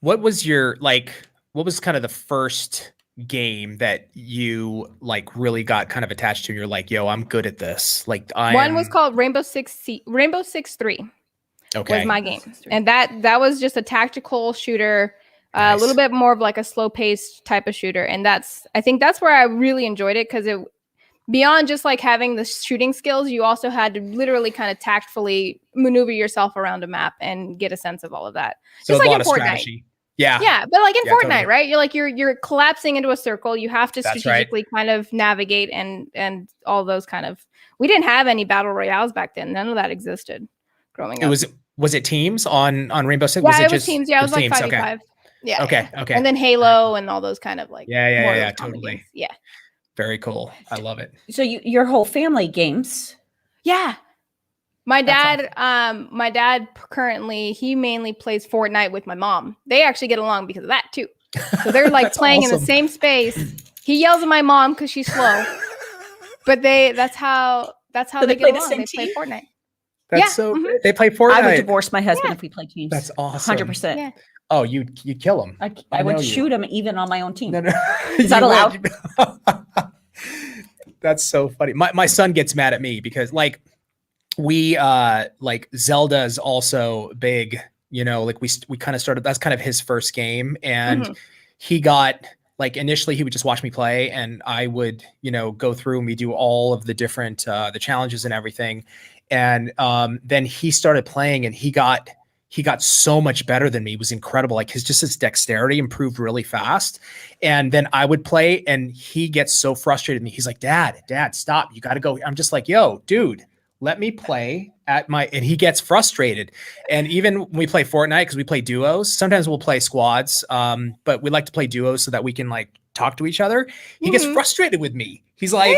What was kind of the first game that you like really got kind of attached to? You're like, yo, I'm good at this. Like One was called Rainbow Six 3. Okay. Was my game. And that was just a tactical shooter, a little bit more of like a slow paced type of shooter. And I think that's where I really enjoyed it, because beyond just like having the shooting skills, you also had to literally kind of tactfully maneuver yourself around a map and get a sense of all of that. So just a like lot in of Fortnite. strategy. Yeah. Yeah, but like in Fortnite, totally. right? You're like you're collapsing into a circle. You have to strategically kind of navigate and all those kind of. We didn't have any battle royales back then. None of that existed growing up. Was it teams on Rainbow Six? Yeah, it was teams. Yeah, it was like 5v5. Okay. Yeah. Okay. And then Halo and all those kind of like yeah, totally. Games. Yeah. Very cool. I love it. So your whole family games. Yeah. My dad, awesome. My dad currently, he mainly plays Fortnite with my mom. They actually get along because of that too. So they're like playing in the same space. He yells at my mom because she's slow, but that's how so they get along. They play Fortnite. That's they play Fortnite. I would divorce my husband if we played teams. That's awesome. 100%. Yeah. Oh, you'd kill him. I would shoot him even on my own team. No. Is that allowed? That's so funny. My son gets mad at me because like we like Zelda is also big, you know, like we kind of started, that's kind of his first game, and he got like initially he would just watch me play, and I would, you know, go through and we do all of the different the challenges and everything. And then he started playing and he got so much better than me. It was incredible. Like his dexterity improved really fast. And then I would play and he gets so frustrated with me. He's like, Dad, stop. You got to go. I'm just like, yo, dude, let me play and he gets frustrated. And even when we play Fortnite, because we play duos, sometimes we'll play squads. But we like to play duos so that we can like talk to each other. He gets frustrated with me. He's like,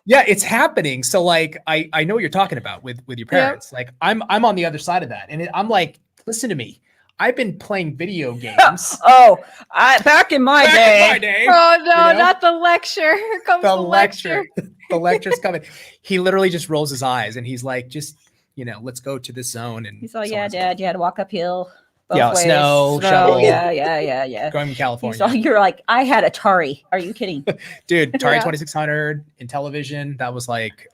yeah, it's happening. So like, I know what you're talking about with your parents. Yep. Like I'm on the other side of that. And I'm like, listen to me. I've been playing video games. Back in my day. Oh no, you know? Not the lecture. Here comes the lecture. The lecture's coming. He literally just rolls his eyes and he's like, just, you know, let's go to this zone. And he's like, yeah, Dad, you had to walk uphill. Yeah, snow, shovel. Yeah. Going from California. You're like, I had Atari. Are you kidding? Dude, Atari 2600 in television. That was like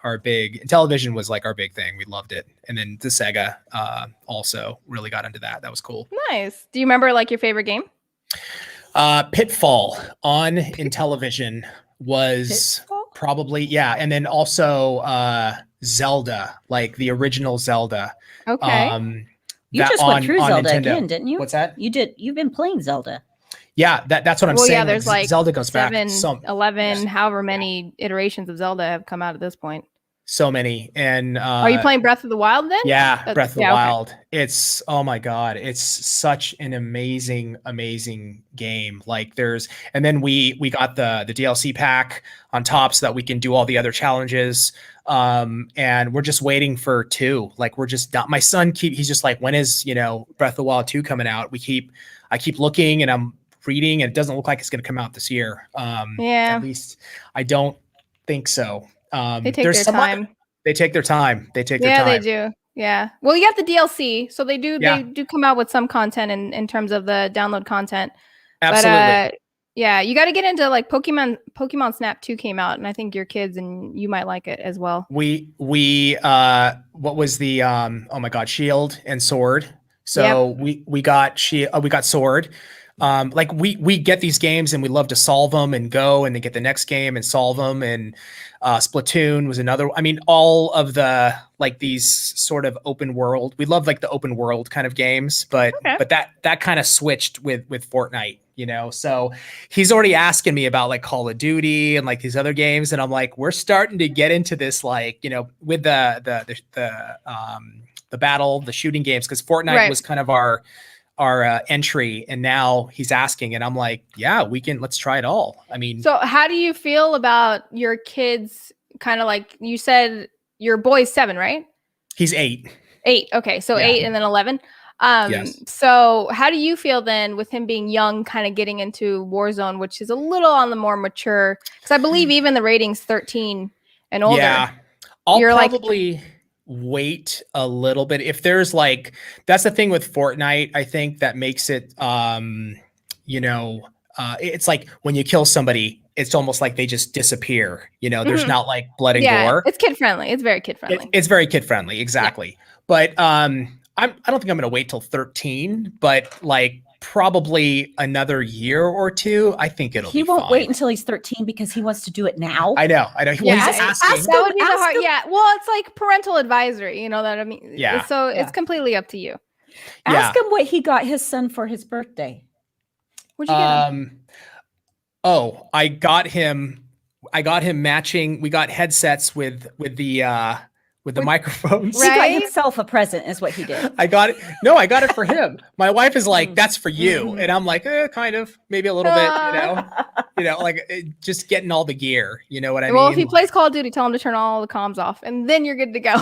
television was like our big thing. We loved it. And then the Sega also really got into that. That was cool. Nice. Do you remember like your favorite game? Pitfall in television was probably, yeah. And then also Zelda, like the original Zelda. Okay. You just went through Zelda again, didn't you? What's that? You did. You've been playing Zelda. Yeah, that's what I'm Well, yeah, saying. Like there's like Zelda goes back 7, 11, however many iterations of Zelda have come out at this point. so many. And Are you playing Breath of the Wild then? yeah, Breath of the yeah, okay. Wild. It's, oh my God, it's such an amazing, amazing game. Like and then we got the DLC pack on top so that we can do all the other challenges. And we're just waiting for 2. Like we're just not, my son he's just like, when is, Breath of the Wild 2 coming out? I keep looking and I'm reading and it doesn't look like it's going to come out this year. Yeah. At least I don't think so. They take There's their some time. They take their time. Yeah, they do. Yeah. Well, you got the DLC, so they do come out with some content in terms of the download content. Absolutely. But yeah, you got to get into like Pokemon Snap 2 came out, and I think your kids and you might like it as well. We what was the oh my God, Shield and Sword. So we got we got Sword. Like we get these games and we love to solve them and go and then get the next game and solve them. And Splatoon was another. I mean, all of the like these sort of open world. We love like the open world kind of games, but that kind of switched with Fortnite. So he's already asking me about like Call of Duty and like these other games, and I'm like, we're starting to get into this like with the battle, the shooting games, because Fortnite was kind of our entry, and now he's asking, and I'm like, yeah, let's try it all. I mean, so how do you feel about your kids? Kind of like you said, your boy's 7, right? He's 8. Okay, so 8 and then 11. Yes. So how do you feel then with him being young, kind of getting into Warzone, which is a little on the more mature? Because I believe even the rating's 13 and older. Yeah, I'll probably wait a little bit. If there's like, that's the thing with Fortnite, I think that makes it, it's like when you kill somebody, it's almost like they just disappear. There's not like blood and gore. It's kid friendly. It's very kid friendly. It's very kid friendly. Exactly. Yeah. But I don't think I'm going to wait till 13, but like probably another year or 2. I think he won't wait until he's 13 because he wants to do it now. I know. That would be the hard. Yeah. Well, it's like parental advisory. You know that I mean. Yeah. So it's completely up to you. Ask him what he got his son for his birthday. What'd you get him? Oh, I got him matching. We got headsets with the microphones. He got himself a present is what he did. I got it. No, I got it for him. My wife is like, that's for you. And I'm like, kind of, maybe a little bit, like just getting all the gear. You know what I mean? Well, if he plays Call of Duty, tell him to turn all the comms off and then you're good to go.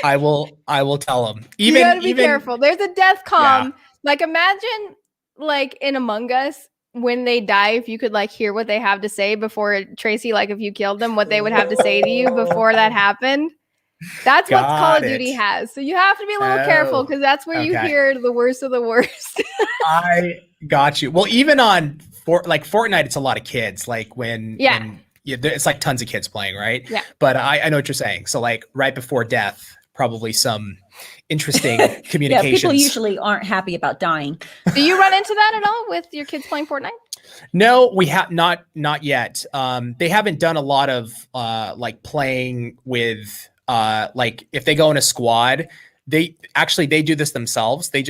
I will tell him. You gotta be careful. There's a death comm. Like imagine like in Among Us, when they die, if you could like hear what they have to say before Tracy, like if you killed them, what they would have to say to you before that happened. That's what Call of Duty has. So you have to be a little careful because that's where you hear the worst of the worst. I got you. Well, even on Fortnite, it's a lot of kids. Like when it's like tons of kids playing, right? Yeah. But I know what you're saying. So like right before death, probably some interesting communications. Yeah, people usually aren't happy about dying. Do you run into that at all with your kids playing Fortnite? No, we have not yet. They haven't done a lot of like playing with like if they go in a squad, they do this themselves. They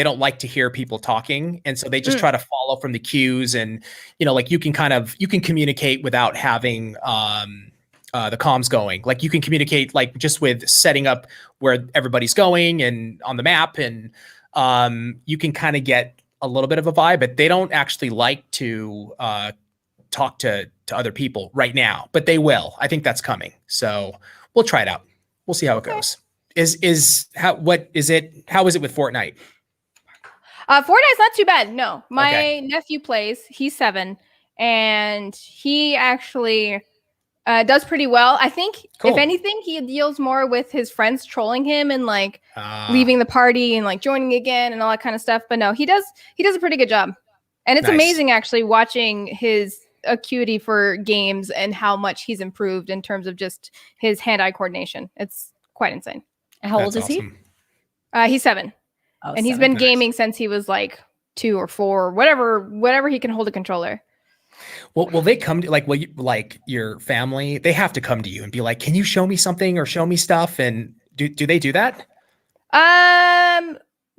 don't like to hear people talking, and so they just try to follow from the cues, and like you can communicate without having the comms going. Like you can communicate like just with setting up where everybody's going and on the map, and you can kind of get a little bit of a vibe, but they don't actually like to talk to other people right now, but they will. I think that's coming. So we'll try it out. We'll see how it goes. How is it with Fortnite? Fortnite's not too bad. No, my nephew plays, he's 7 and he actually does pretty well. I think if anything, he deals more with his friends trolling him and like leaving the party and like joining again and all that kind of stuff. But no, he does a pretty good job. And it's amazing actually watching his acuity for games and how much he's improved in terms of just his hand-eye coordination. It's quite insane. How old is he? He's 7. And he's been gaming since he was like 2 or 4, whatever he can hold a controller. Well, will they come to like your family? They have to come to you and be like, "Can you show me something or show me stuff?" And do they do that?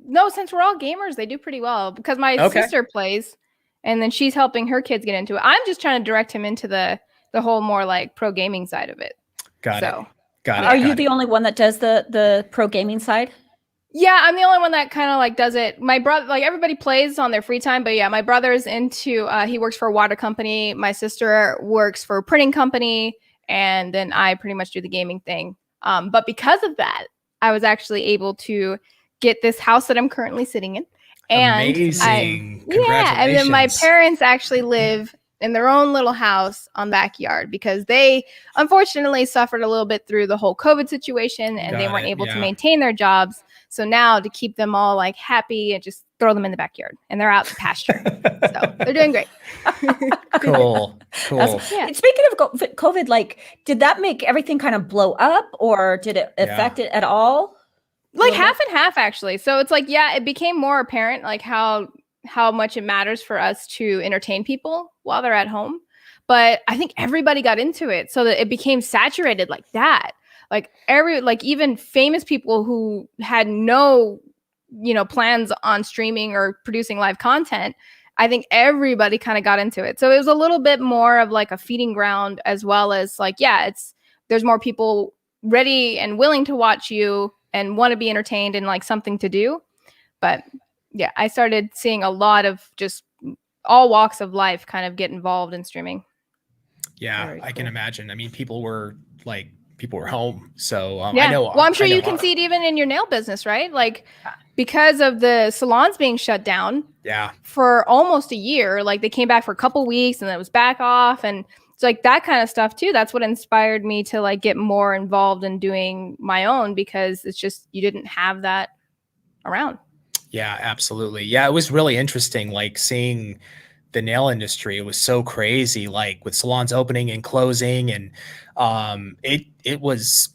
No, since we're all gamers, they do pretty well because my Okay. sister plays, and then she's helping her kids get into it. I'm just trying to direct him into the whole more like pro gaming side of it. Got So, it. Got Are it. you Got the it. only one that does the pro gaming side? yeah, I'm the only one that kind of like does it. My brother, like everybody plays on their free time, but yeah, my brother's into. He works for a water company. My sister works for a printing company, and then I pretty much do the gaming thing. But because of that, I was actually able to get this house that I'm currently sitting in, and Amazing. and then my Congratulations. parents actually live in their own little house on backyard because they unfortunately suffered a little bit through the whole COVID situation and they Got weren't it, able to yeah. maintain their jobs. So now to keep them all like happy and just throw them in the backyard and they're out to pasture. So they're doing great. Cool. Cool. Yeah. Speaking of COVID, like, did that make everything kind of blow up, or did it affect it at all? Like half and half, actually. So it's like, yeah, it became more apparent like how much it matters for us to entertain people while they're at home. But I think everybody got into it so that it became saturated like that. Like even famous people who had no, plans on streaming or producing live content, I think everybody kind of got into it. So it was a little bit more of like a feeding ground as well as like, yeah, there's more people ready and willing to watch you and want to be entertained and like something to do. But yeah, I started seeing a lot of just all walks of life kind of get involved in streaming. Yeah, Very I can cool. imagine. I mean, people were home. So Yeah. I know. Well, I'm sure I know you can see it even in your nail business, right? Like because of the salons being shut down Yeah. for almost a year, like they came back for a couple weeks and then it was back off. And it's like that kind of stuff too. That's what inspired me to like get more involved in doing my own because it's just, you didn't have that around. Yeah, absolutely. Yeah, it was really interesting, like seeing the nail industry. It was so crazy, like with salons opening and closing, and it was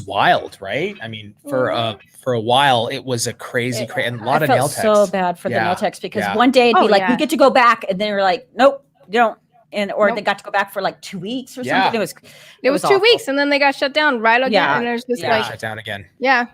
wild, right? I mean, for a while, it was a crazy, and a lot I of felt nail techs. so bad for the Yeah, nail techs because yeah. one day it'd be like, yeah. we get to go back, and then we're like, nope, you don't. Or Nope. they got to go back for like 2 weeks or Yeah. something. It was 2 awful. weeks and then they got shut down right again. Yeah. And there's just Yeah. like, Shut down again. yeah.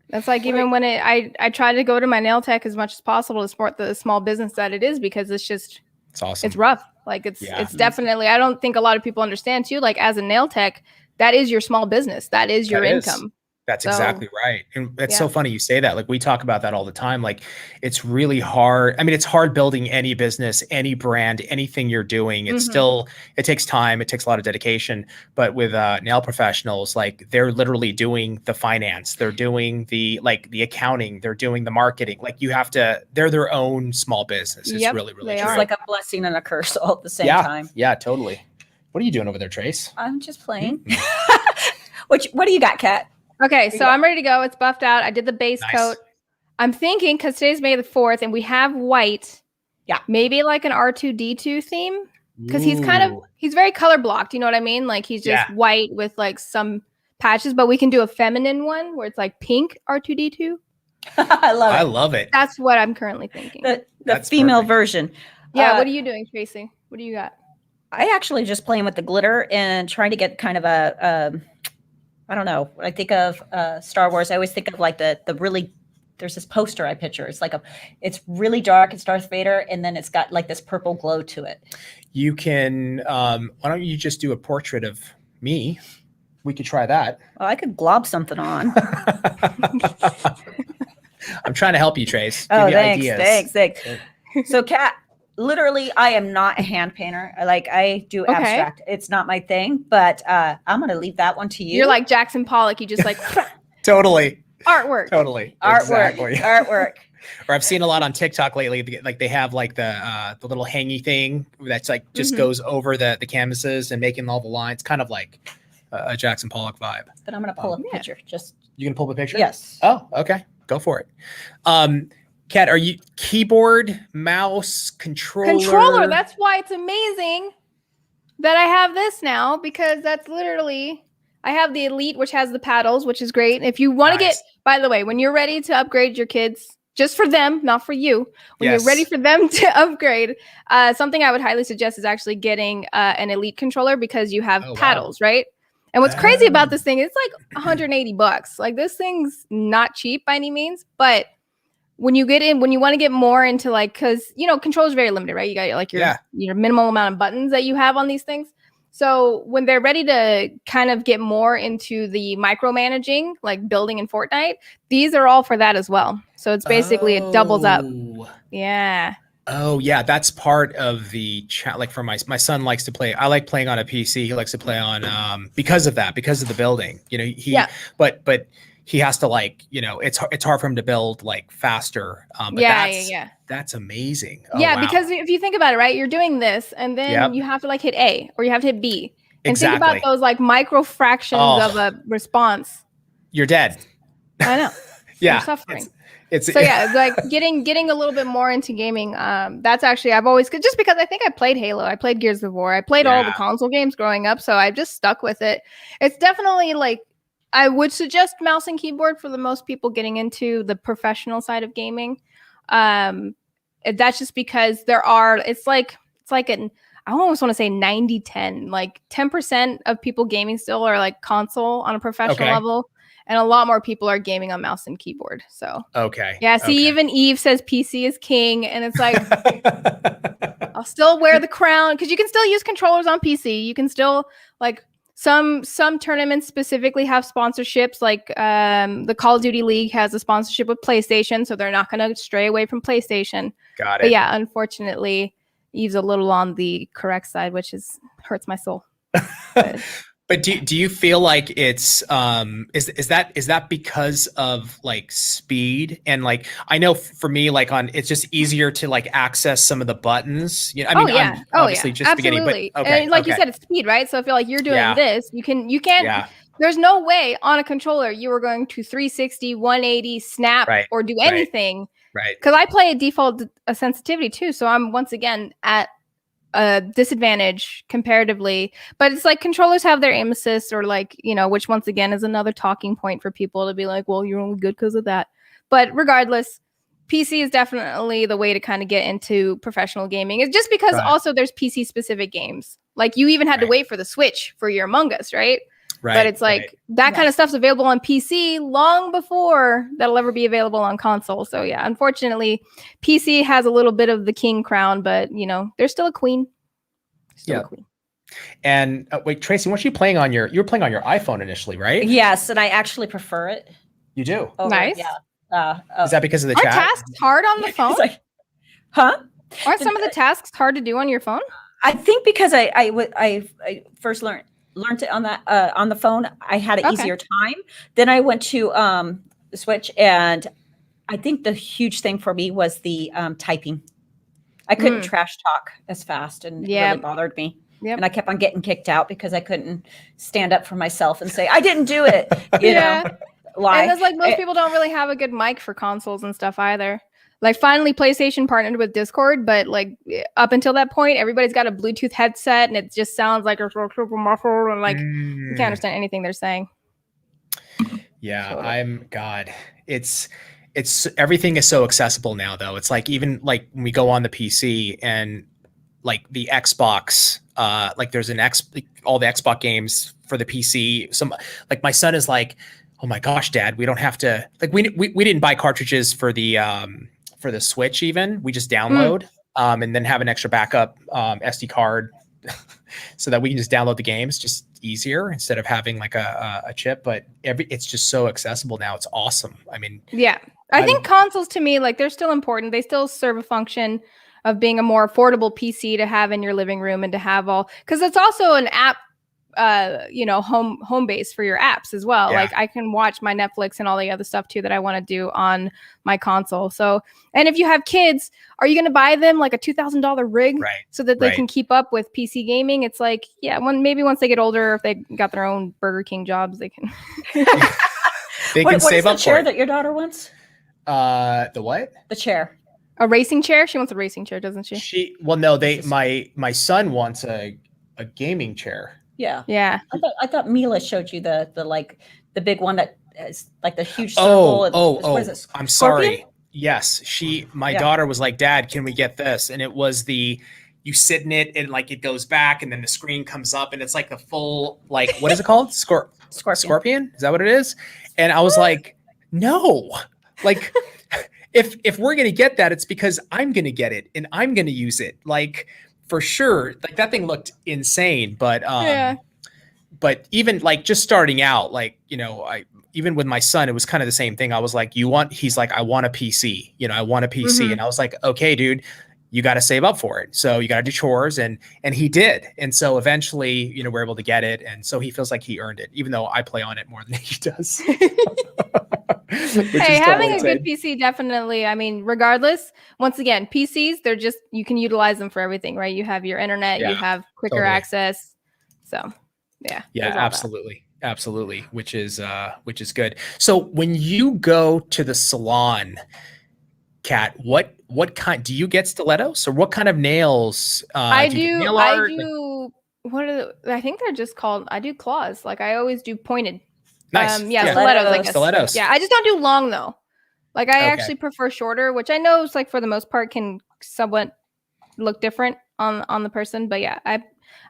That's like even when I try to go to my nail tech as much as possible to support the small business that it is because it's just It's awesome. it's rough. Like it's definitely, I don't think a lot of people understand too. Like as a nail tech, that is your small business. That is your income. That's So, exactly right. And it's so yeah. funny you say that. Like we talk about that all the time. Like it's really hard. I mean, it's hard building any business, any brand, anything you're doing. It's still, it takes time. It takes a lot of dedication. But with nail professionals, like they're literally doing the finance. They're doing the accounting. They're doing the marketing. Like they're their own small business. It's really, really they true. are. It's like a blessing and a curse all at the same time. Yeah, totally. What are you doing over there, Trace? I'm just playing. What do you got, Kat? Okay, so I'm ready to go. It's buffed out. I did the base coat. I'm thinking because today's May the 4th and we have white. Yeah. Maybe like an R2D2 theme. Because he's very color blocked. You know what I mean? Like he's just white with like some patches, but we can do a feminine one where it's like pink R2D2. I I love it. That's what I'm currently thinking. The female version. Yeah. What are you doing, Tracy? What do you got? I actually just playing with the glitter and trying to get kind of I don't know. When I think of Star Wars, I always think of like the really, there's this poster I picture. It's really dark. It's Darth Vader. And then it's got like this purple glow to it. You can, why don't you just do a portrait of me? We could try that. Well, I could glob something on. I'm trying to help you, Trace. Oh, Give you thanks. ideas. So Kat, literally, I am not a hand painter. I do abstract. It's not my thing, but I'm going to leave that one to you. You're like Jackson Pollock. You just like Totally. Artwork. Totally. Artwork. Exactly. Artwork. Or I've seen a lot on TikTok lately. Like they have like the little hangy thing that's like just goes over the canvases and making all the lines, kind of like a Jackson Pollock vibe. But I'm going to pull a picture. You can pull up a picture? Yes. Oh, okay. Go for it. Kat, are you keyboard, mouse, controller? Controller. That's why it's amazing that I have this now because that's literally, I have the Elite, which has the paddles, which is great. If you want to get, by the way, when you're ready to upgrade your kids, just for them, not for you, when you're ready for them to upgrade, something I would highly suggest is actually getting an Elite controller because you have paddles, right? And what's crazy about this thing, it's like $180. Like this thing's not cheap by any means, but when you want to get more into like, because control is very limited, right? You got like your minimal amount of buttons that you have on these things. So when they're ready to kind of get more into the micromanaging, like building in Fortnite, these are all for that as well. So it's basically it doubles up. Yeah. Oh yeah, that's part of the chat. Like for my son likes to play. I like playing on a PC. He likes to play on because of the building. But he has to like, it's hard for him to build like faster. But that's amazing. Oh, yeah, wow. because if you think about it, right, you're doing this and then you have to like hit A or you have to hit B. And think about those like micro fractions of a response. You're dead. I know. Yeah. You're suffering. So yeah, like getting a little bit more into gaming. That's actually I've always just because I think I played Halo, I played Gears of War, I played all the console games growing up, so I've just stuck with it. It's definitely like I would suggest mouse and keyboard for the most people getting into the professional side of gaming. That's just because it's like an I almost want to say 90-10, like 10% of people gaming still are like console on a professional level. And a lot more people are gaming on mouse and keyboard. So even Eve says PC is king, and it's like I'll still wear the crown because you can still use controllers on PC. You can still like some tournaments specifically have sponsorships. Like the Call of Duty League has a sponsorship with PlayStation, so they're not going to stray away from PlayStation. Got it. But yeah, unfortunately, Eve's a little on the correct side, which hurts my soul. But do you feel like it's is that because of like speed and like I know for me like it's just easier to like access some of the buttons. I'm obviously just absolutely. Beginning, but and like you said, it's speed, right? So I feel like you're doing this. You can't. There's no way on a controller you were going to 360, 180 snap or do anything. Right. Because I play a default sensitivity too, so I'm once again at a disadvantage comparatively, but it's like controllers have their aim assist or like which once again is another talking point for people to be like, well, you're only good because of that. But regardless, PC is definitely the way to kind of get into professional gaming. It's just because also there's PC specific games, like you even had to wait for the Switch for your Among Us, right? But it's like that kind of stuff's available on PC long before that'll ever be available on console. So yeah, unfortunately, PC has a little bit of the king crown, but there's still a queen. A queen. And wait, Tracy, weren't you playing on you were playing on your iPhone initially, right? Yes, and I actually prefer it. You do? Nice. Yeah. Is that because of the Aren't chat? tasks hard on the phone? Aren't some of the tasks hard to do on your phone? I think because I first learned it on that on the phone. I had an easier time. Then I went to the Switch, and I think the huge thing for me was the typing. I couldn't trash talk as fast, and it really bothered me. Yep. And I kept on getting kicked out because I couldn't stand up for myself and say I didn't do it. You know, lie. And it's like most people don't really have a good mic for consoles and stuff either. Like finally PlayStation partnered with Discord, but like up until that point, everybody's got a Bluetooth headset and it just sounds like a super muffled and like you can't understand anything they're saying. Yeah, it's everything is so accessible now though. It's like even like when we go on the PC and like the Xbox, like there's all the Xbox games for the PC. Some like my son is like, oh my gosh, Dad, we don't have to like we didn't buy cartridges for the Switch even. We just download and then have an extra backup SD card so that we can just download the games just easier instead of having like a chip. But it's just so accessible now. It's awesome. I mean, I think consoles to me, like they're still important. They still serve a function of being a more affordable PC to have in your living room and to have because it's also an app home base for your apps as well. Like I can watch my Netflix and all the other stuff too that I want to do on my console. So, and if you have kids, are you going to buy them like a $2,000 rig so that they can keep up with PC gaming? It's like, maybe once they get older, if they got their own Burger King jobs, they can. They can save up the chair that your daughter wants? The what? The chair. A racing chair? She wants a racing chair, doesn't she? My son wants a gaming chair. Yeah. I thought Mila showed you the big one that is like the huge circle. What is it? I'm sorry. Yes, my daughter was like, Dad, can we get this? And it was you sit in it and like it goes back and then the screen comes up and it's like the full like what is it called? Scorpion? Is that what it is? And I was like, no, like. if we're gonna get that, it's because I'm gonna get it and I'm gonna use it. Like for sure. Like that thing looked insane, Yeah. but even like just starting out, like, even with my son, it was kind of the same thing. I was like, he's like, I want a PC, I want a PC. Mhm. And I was like, okay, dude, you got to save up for it. So you got to do chores. And he did. And so eventually, we're able to get it. And so he feels like he earned it, even though I play on it more than he does. Hey, having a good PC definitely, I mean, regardless, once again, PCs, you can utilize them for everything, right? You have your internet, you have quicker access. So, yeah. Yeah, absolutely. Absolutely. Which is good. So when you go to the salon, Kat, what kind do you get stilettos or what kind of nails? I do you get do, nail I art? do, I think they're just called, I do claws. Like I always do pointed. Nice. Yeah, stilettos, I guess. Stilettos. Yeah, I just don't do long though. Like I Okay. actually prefer shorter, which I know is like for the most part can somewhat look different on the person, but yeah,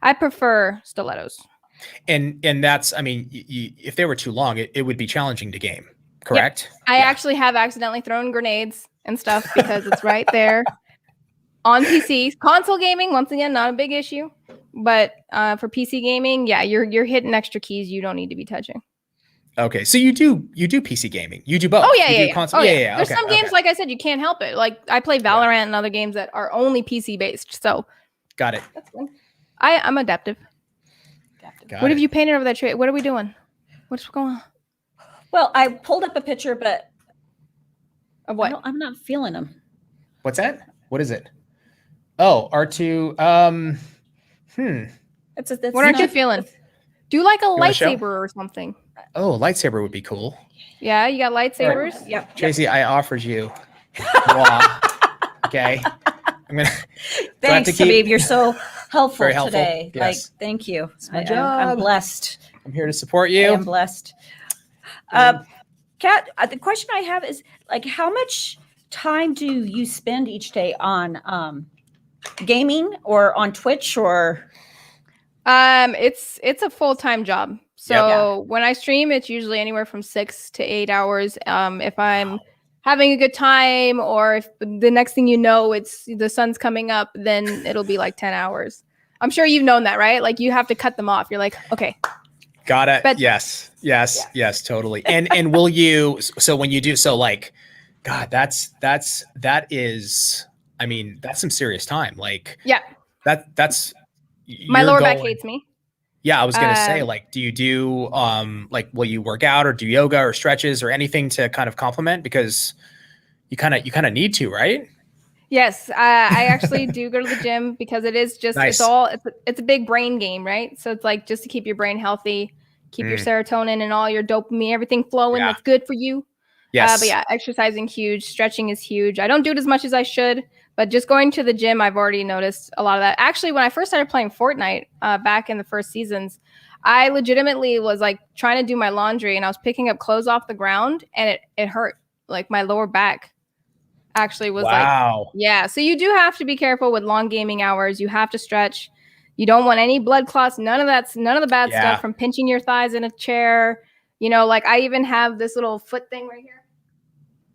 I prefer stilettos. And that's, I mean, if they were too long, it would be challenging to game, correct? Yep. I actually have accidentally thrown grenades and stuff because it's right there on PC. Console gaming, once again, not a big issue, but for PC gaming, yeah, you're hitting extra keys you don't need to be touching. Okay, so you do PC gaming. You do both. Oh yeah, you yeah. Console? Oh yeah. Yeah. There's Okay, some games, like I said, you can't help it. Like I play Valorant and other games that are only PC based. So got it. That's good. I'm adaptive. What have you painted over that tree? What are we doing? What's going on? Well, I pulled up a picture, but of what? I'm not feeling them. What's that? What is it? Oh, R2. What aren't you feeling? Do like a lightsaber or something. Oh, lightsaber would be cool. Yeah, you got lightsabers. Right. Yep. Tracy, I offered you. Okay. I'm gonna. Thanks, Habib. You're so helpful, today. Yes. Like, thank you. It's my job. I'm blessed. I'm here to support you. I am blessed. Kat, the question I have is like, how much time do you spend each day on gaming or on Twitch or? It's a full-time job. So when I stream, it's usually anywhere from 6 to 8 hours. If I'm having a good time, or if the next thing you know, it's the sun's coming up, then it'll be like 10 hours. I'm sure you've known that, right? Like you have to cut them off. You're like, okay. Got it. But, yes, totally. And will you, so when you do, so like, God, that is, I mean, that's some serious time. Like, that's my lower back hates me. Yeah, I was gonna say, like, do you do like, will you work out or do yoga or stretches or anything to kind of complement, because you kind of need to, right? Yes, I actually do go to the gym because it is just it's a big brain game, right? So it's like just to keep your brain healthy, keep your serotonin and all your dopamine, everything flowing. That's good for you. Yes. But yeah, exercising huge, stretching is huge. I don't do it as much as I should, but just going to the gym, I've already noticed a lot of that. Actually, when I first started playing Fortnite back in the first seasons, I legitimately was like trying to do my laundry and I was picking up clothes off the ground and it hurt. Like my lower back actually was like, so you do have to be careful with long gaming hours. You have to stretch. You don't want any blood clots. None of the bad stuff from pinching your thighs in a chair. You know, like I even have this little foot thing right here.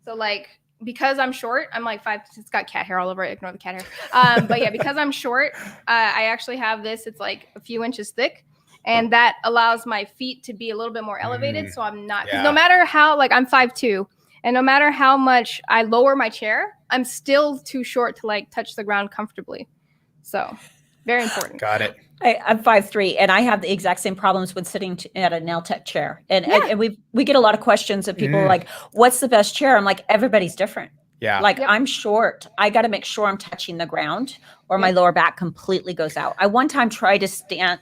So like, because I'm short, I'm like 5, it's got cat hair all over it. Ignore the cat hair. But yeah, because I'm short, I actually have this, it's like a few inches thick. And that allows my feet to be a little bit more elevated. So I'm not, no matter how, like I'm 5'2", and no matter how much I lower my chair, I'm still too short to like touch the ground comfortably. So very important. Got it. I'm 5'3", and I have the exact same problems with sitting at a nail tech chair. And we get a lot of questions of people like, what's the best chair? I'm like, everybody's different. Yeah. Like I'm short. I got to make sure I'm touching the ground or my lower back completely goes out. I one time tried to stand,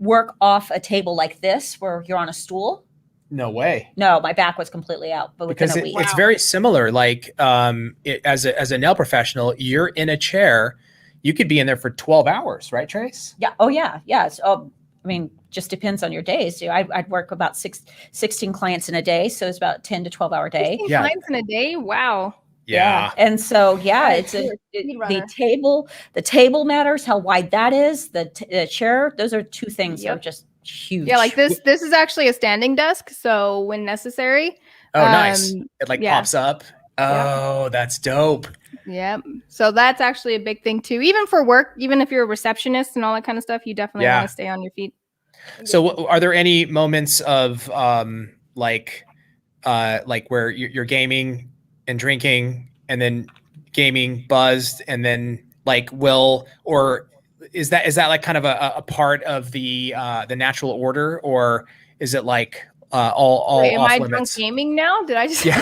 work off a table like this where you're on a stool. No way. No, my back was completely out. But because it's very similar. Like as a nail professional, you're in a chair. You could be in there for 12 hours, right, Trace? Yeah. Oh, yeah. Yeah. So, I mean, just depends on your days. I'd work about 16 clients in a day. So it's about 10 to 12 hour day. 16 clients in a day? Wow. Yeah. And so, it's the table matters, how wide that is, the chair. Those are two things that are just huge. Yeah. Like this is actually a standing desk. So when necessary. Oh, nice. It like pops up. Oh, that's dope. Yep. So that's actually a big thing too. Even for work, even if you're a receptionist and all that kind of stuff, you definitely Yeah. want to stay on your feet. So are there any moments of like where you're gaming and drinking and then gaming buzzed and then like or is that like kind of a part of the natural order, or is it like all Wait, am off I drunk limits? gaming now? Did I just Yeah.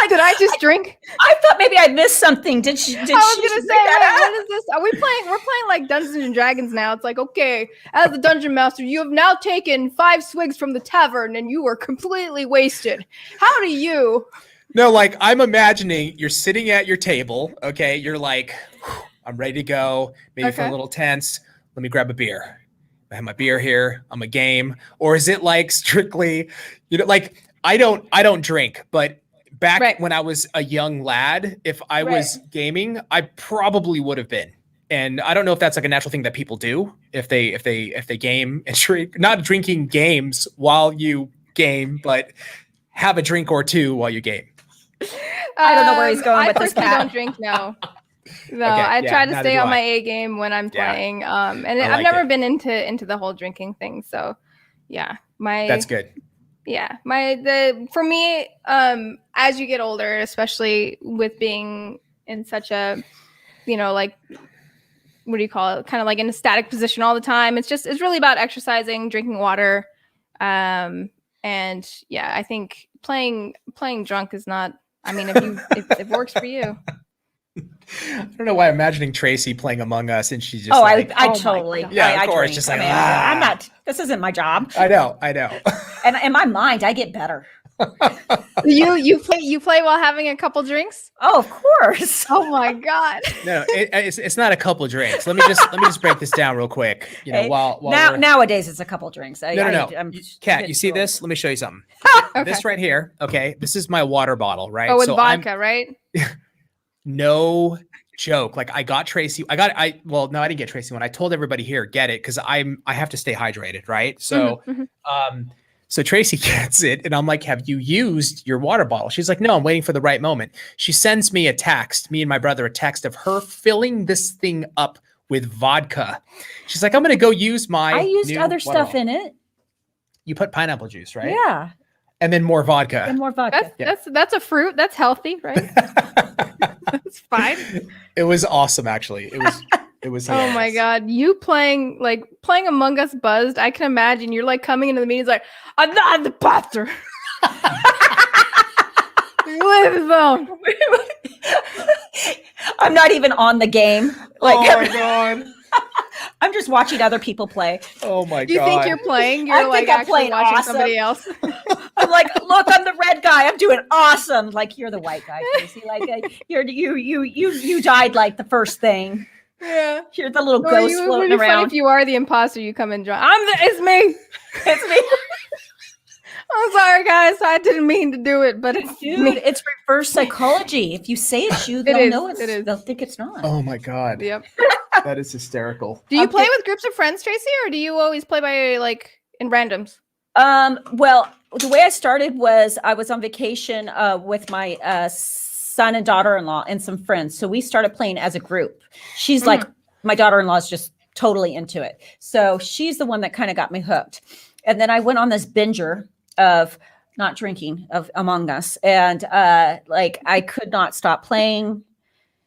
did I just drink? I thought maybe I missed something. Did she? I was gonna bring say, that wait, what is this? Are we playing? We're playing like Dungeons and Dragons now. It's like, okay, as the dungeon master, you have now taken 5 swigs from the tavern and you were completely wasted. How do you? No, like I'm imagining you're sitting at your table. Okay, you're like, I'm ready to go. Maybe feel a Okay. little tense. Let me grab a beer. I have my beer here. I'm a game. Or is it like strictly, like I don't drink, but back Right. when I was a young lad, if I was gaming, I probably would have been. And I don't know if that's like a natural thing that people do if they game and drink, not drinking games while you game, but have a drink or two while you game. I don't know where he's going I with this, personally Kat. don't drink now. No, Okay, I yeah, try to neither stay do on I. my A game when I'm Yeah. playing. And I I've like never it. been into the whole drinking thing. So, yeah, That's good. Yeah, for me, as you get older, especially with being in such a, like, what do you call it? Kind of like in a static position all the time. It's really about exercising, drinking water, and yeah, I think playing drunk is not. I mean, if it works for you. I don't know why I'm imagining Tracy playing Among Us and she's just Oh, like, I oh my totally. God. Yeah, of I course, drink. just I like, mean, I'm not. This isn't my job. I know. And in my mind, I get better. You play while having a couple drinks? Oh, of course. Oh my God. No, it's not a couple drinks. Let me just break this down real quick. Hey, While nowadays it's a couple drinks. no. I'm Kat, getting you see too old. this? Let me show you something. Okay. This right here. Okay, this is my water bottle, right? Oh, with So vodka, right? no joke. Like I got Tracy. Well, no, I didn't get Tracy one. I told everybody here, get it, because I have to stay hydrated, right? So, so Tracy gets it, and I'm like, have you used your water bottle? She's like, no, I'm waiting for the right moment. She sends me a text, me and my brother, a text of her filling this thing up with vodka. She's like, I'm gonna go use my. I used new other water stuff bottle. in it. You put pineapple juice, right? Yeah, And then more vodka. and more vodka. That's a fruit. That's healthy, right? That's fine. It was awesome, actually. It was. Oh my hilarious. God. You playing Among Us buzzed. I can imagine you're like coming into the meetings like, I'm not in the bathroom. Leave it alone. I'm not even on the game. Like, Oh my god. I'm just watching other people play. Oh my god. Do you think you're playing? I You're like think I'm actually playing watching awesome. somebody else. I'm like, look, I'm the red guy. I'm doing awesome. Like, you're the white guy, Tracy. Like, you died like the first thing. Yeah. You're the little Or ghost it would floating be funny around. if you are the imposter, you come in drunk. It's me. It's me. I'm sorry, guys. I didn't mean to do it, but it's Dude, me. it's reverse psychology. If you say it's you, they'll is, know it's. it is. They'll think it's not. Oh my god. Yep. That is hysterical. Do you Okay. play with groups of friends, Tracy, or do you always play by like in randoms? Well, the way I started was I was on vacation with my son and daughter-in-law and some friends. So we started playing as a group. She's like, my daughter-in-law is just totally into it. So she's the one that kind of got me hooked. And then I went on this binger of not drinking of Among Us. And like I could not stop playing.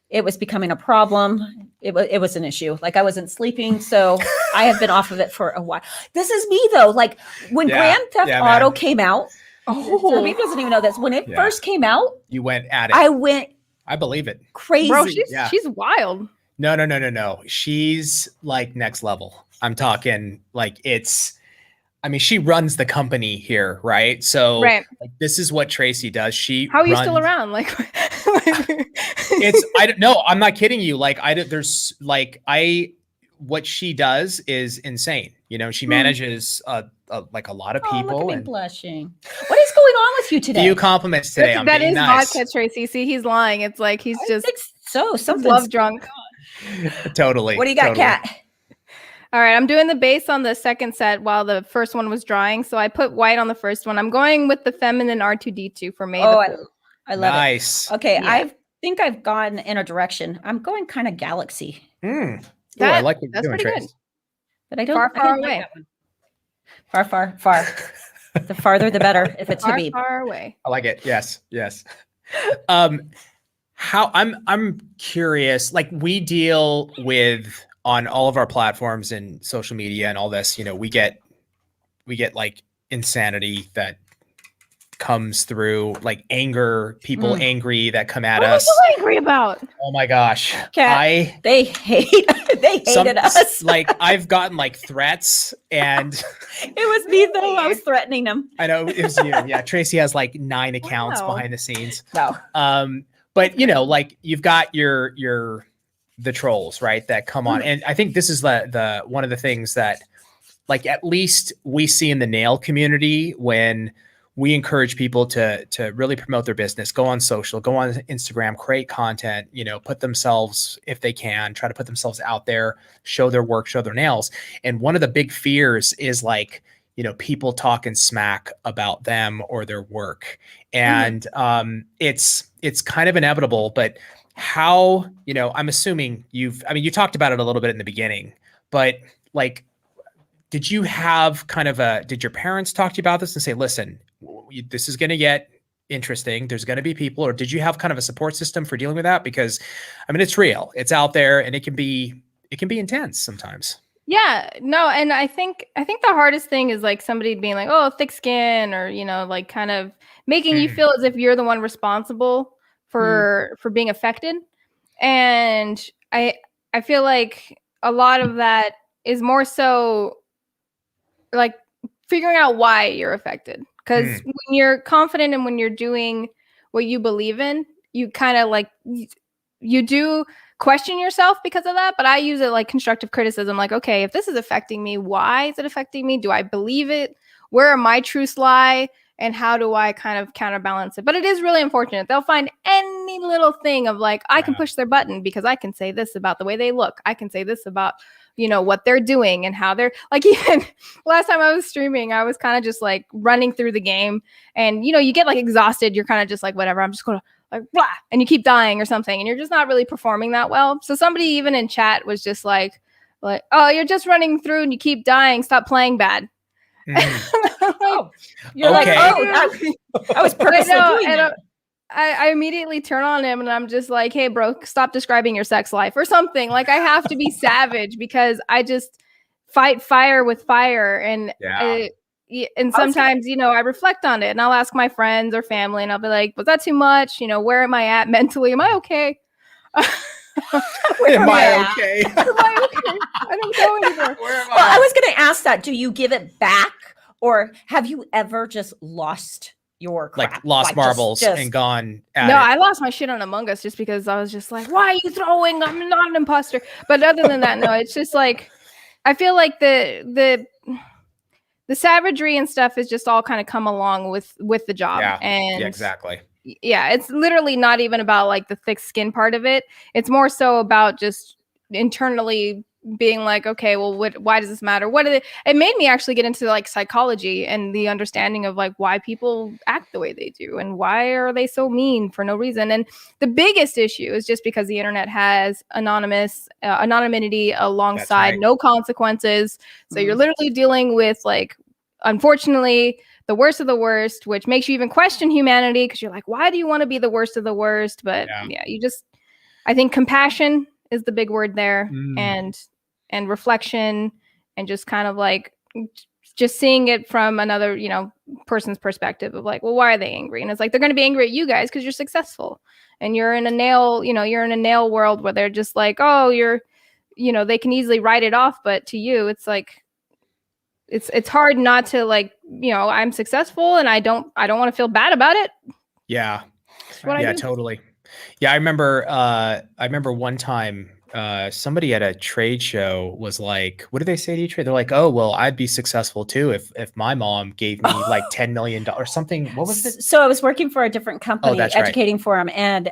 It was becoming a problem. It was an issue. Like I wasn't sleeping. So I have been off of it for a while. This is me though. Like when Grand Theft Auto man. came out, Serbi doesn't even know this. When it Yeah. first came out, You went at it. I went I believe it. crazy. Bro, Yeah. she's wild. No. She's like next level. I'm talking like she runs the company here, right? So Right. like this is what Tracy does. How are you still around? Like, I don't know. I'm not kidding you. Like what she does is insane. She manages like a lot of Oh, people. look at me And blushing. What is going on with you today? few compliments today. I'm that being is nice. vodka, Tracy. See, he's lying. It's like he's I just think so. he's Something's love drunk. Totally. What do you got, totally. Kat? All right, I'm doing the base on the second set while the first one was drying. So I put white on the first one. I'm going with the feminine R2D2 for May. Oh, the Fourth. I love Nice. it. Okay, Yeah. I think I've gone in a direction. I'm going kind of galaxy, Mm. Oh, I like what you're That's doing, pretty good. Trace. but I don't. Far, I far didn't like away. that one. Far, far, far. The farther, the better. If it's Far, Habib. far away. I like it. Yes. Yes. How I'm curious, like we deal with on all of our platforms and social media and all this, we get like insanity that comes through, like anger, people angry that come at What are us. you so angry about? Oh my gosh. Cat, they hated us. Like I've gotten like threats and It was me though. I was threatening them. I know it was you. Yeah. Tracy has like 9 accounts Wow. behind the scenes. No. But like you've got the trolls, right? That come on. And I think this is the one of the things that like at least we see in the nail community when we encourage people to really promote their business, go on social, go on Instagram, create content, put themselves, if they can, try to put themselves out there, show their work, show their nails. And one of the big fears is like, people talking smack about them or their work. And it's kind of inevitable, but how, I'm assuming you talked about it a little bit in the beginning, but like, did you have did your parents talk to you about this and say, listen, this is going to get interesting. There's going to be people, or did you have kind of a support system for dealing with that? Because it's real, it's out there, and it can be intense sometimes. Yeah, no, and I think the hardest thing is like somebody being like, oh, thick skin, or like kind of making you feel as if you're the one responsible for being affected. And I feel like a lot of that is more so like figuring out why you're affected. Because when you're confident and when you're doing what you believe in, you kind of like you do question yourself because of that. But I use it like constructive criticism. Like, okay, if this is affecting me, why is it affecting me? Do I believe it? Where are my truths lie? And how do I kind of counterbalance it? But it is really unfortunate. They'll find any little thing of like, I can push their button because I can say this about the way they look. I can say this about, what they're doing and how they're like, even last time I was streaming, I was kind of just like running through the game and, you get like exhausted. You're kind of just like, whatever, I'm just going to like, blah, and you keep dying or something. And you're just not really performing that well. So somebody even in chat was just like, oh, you're just running through and you keep dying. Stop playing bad. You're like, I was purposely doing that. I immediately turn on him and I'm just like, hey, bro, stop describing your sex life or something. Like I have to be savage because I just fight fire with fire. And and sometimes, I reflect on it and I'll ask my friends or family and I'll be like, was that too much? Where am I at mentally? Am I okay? Am I okay? I don't go anymore. I was going to ask that. Do you give it back or have you ever just lost your crap? Like lost marbles and gone at it? I lost my shit on Among Us just because I was just like, why are you throwing? I'm not an imposter. But other than that, no, it's just like, I feel like the savagery and stuff is just all kind of come along with the job. Yeah, and exactly. Yeah, it's literally not even about like the thick skin part of it. It's more so about just internally being like, okay, well, why does this matter? It made me actually get into like psychology and the understanding of like why people act the way they do and why are they so mean for no reason. And the biggest issue is just because the internet has anonymity alongside no consequences. So you're literally dealing with like, unfortunately, the worst of the worst, which makes you even question humanity because you're like, why do you want to be the worst of the worst? But I think compassion is the big word there, and reflection, and just kind of like just seeing it from another person's perspective of like, well, why are they angry? And it's like they're going to be angry at you guys because you're successful and you're in a nail world where they're just like, oh, they can easily write it off, but to you it's like it's hard not to like, I'm successful and I don't want to feel bad about it. Yeah. Totally. Yeah. I remember one time somebody at a trade show was like, what did they say to you? They're like, oh, well, I'd be successful too if my mom gave me like $10 million or something. What was it? So I was working for a different company, educating for them. And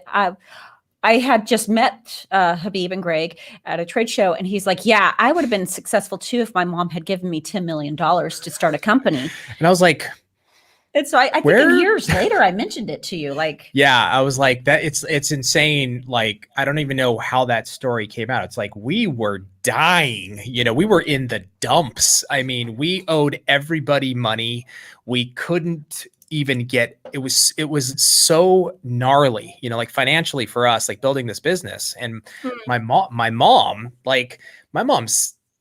I had just met Habib and Greg at a trade show. And he's like, yeah, I would have been successful too if my mom had given me $10 million to start a company. And I was like, And so I think Where- years later, I mentioned it to you. Like, Yeah, I was like, that it's insane. Like, I don't even know how that story came out. It's like we were dying, we were in the dumps. I mean, we owed everybody money. We couldn't even get it was so gnarly, like financially for us, like building this business. And my mom's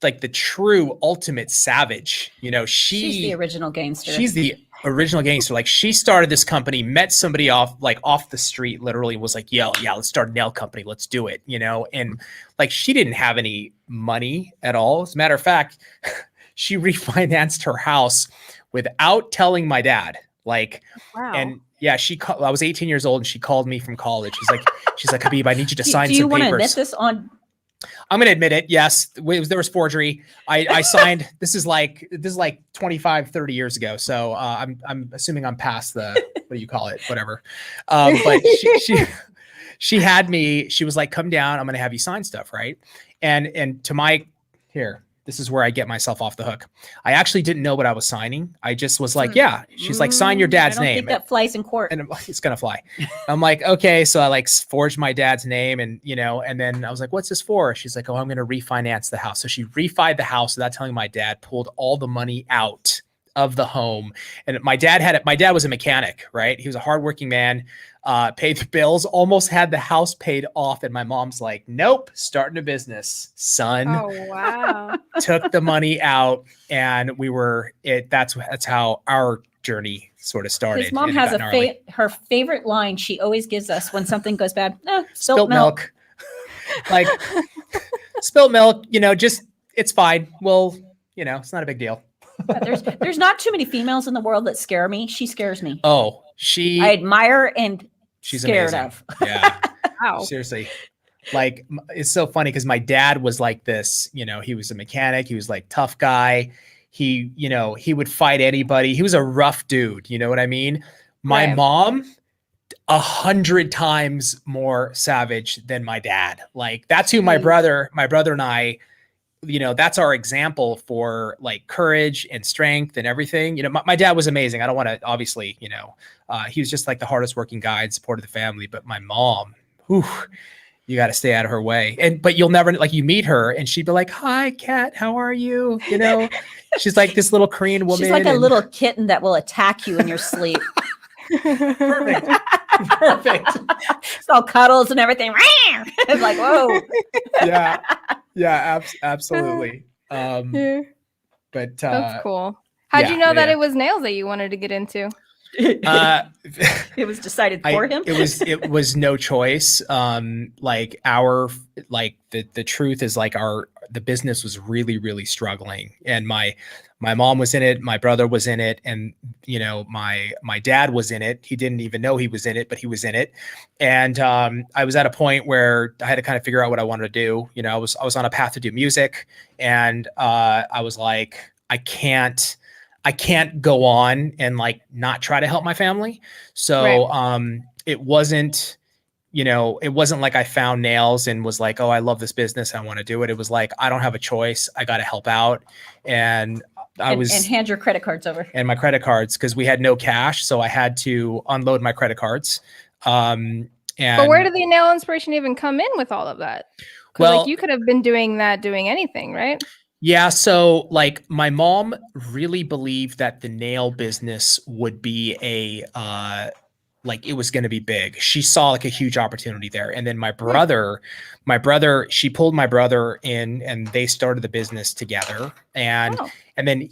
like the true ultimate savage. she's the original gangster. She's the original gangster. Like, she started this company, met somebody off the street, literally was like, yeah, let's start a nail company. Let's do it. And like, she didn't have any money at all. As a matter of fact, she refinanced her house without telling my dad. Like, Wow. and yeah, I was 18 years old and she called me from college. She's like, Habib, I need you to sign Do you some want to papers. admit this on? I'm going to admit it. Yes. There was forgery. I signed, this is like 25, 30 years ago. So I'm assuming I'm past the, what do you call it? Whatever. But she had me, she was like, come down, I'm going to have you sign stuff. Right. And to my, here, this is where I get myself off the hook. I actually didn't know what I was signing. I just was like, yeah, she's like, sign your dad's I don't name. think that flies in court. And it's going to fly. I'm like, okay. So I like forged my dad's name and, and then I was like, what's this for? She's like, oh, I'm going to refinance the house. So she refied the house without telling my dad, pulled all the money out of the home. And my dad was a mechanic, right? He was a hardworking man, paid the bills, almost had the house paid off. And my mom's like, nope, starting a business, son. Oh, wow. Took the money out and that's how our journey sort of started. His mom has her favorite line she always gives us when something goes bad. Spilt milk. Like, spilt milk, just, it's fine. Well, it's not a big deal. There's not too many females in the world that scare me. She scares me. Oh, I admire and she's scared amazing. of. Yeah. Wow. Seriously. Like, it's so funny because my dad was like this, he was a mechanic. He was like tough guy. He would fight anybody. He was a rough dude. You know what I mean? My mom, 100 times more savage than my dad. Like, that's who my brother and I, that's our example for like courage and strength and everything. My dad was amazing. I don't want to, obviously, he was just like the hardest working guy and supported the family. But my mom, whew, you got to stay out of her way. But you'll never, like, you meet her and she'd be like, hi, Kat, how are you? She's like this little Korean woman. She's like a little kitten that will attack you in your sleep. Perfect. Perfect. It's all cuddles and everything. It's like, whoa. Yeah, absolutely. But that's cool. How'd you know that it was nails that you wanted to get into? It was decided for him. It was no choice. Like the truth is, like, the business was really, really struggling, and my mom was in it, my brother was in it, and my dad was in it. He didn't even know he was in it, but he was in it. And I was at a point where I had to kind of figure out what I wanted to do. I was on a path to do music, and I was like, I can't go on and like not try to help my family. So it wasn't like I found nails and was like, oh, I love this business, I want to do it. It was like, I don't have a choice, I got to help out. And and hand your credit cards over. And my credit cards, because we had no cash. So I had to unload my credit cards. But where did the nail inspiration even come in with all of that? Well, like, you could have been doing anything, right? Yeah. So like, my mom really believed that the nail business would be it was going to be big. She saw like a huge opportunity there. And then my brother, she pulled my brother in and they started the business together. And then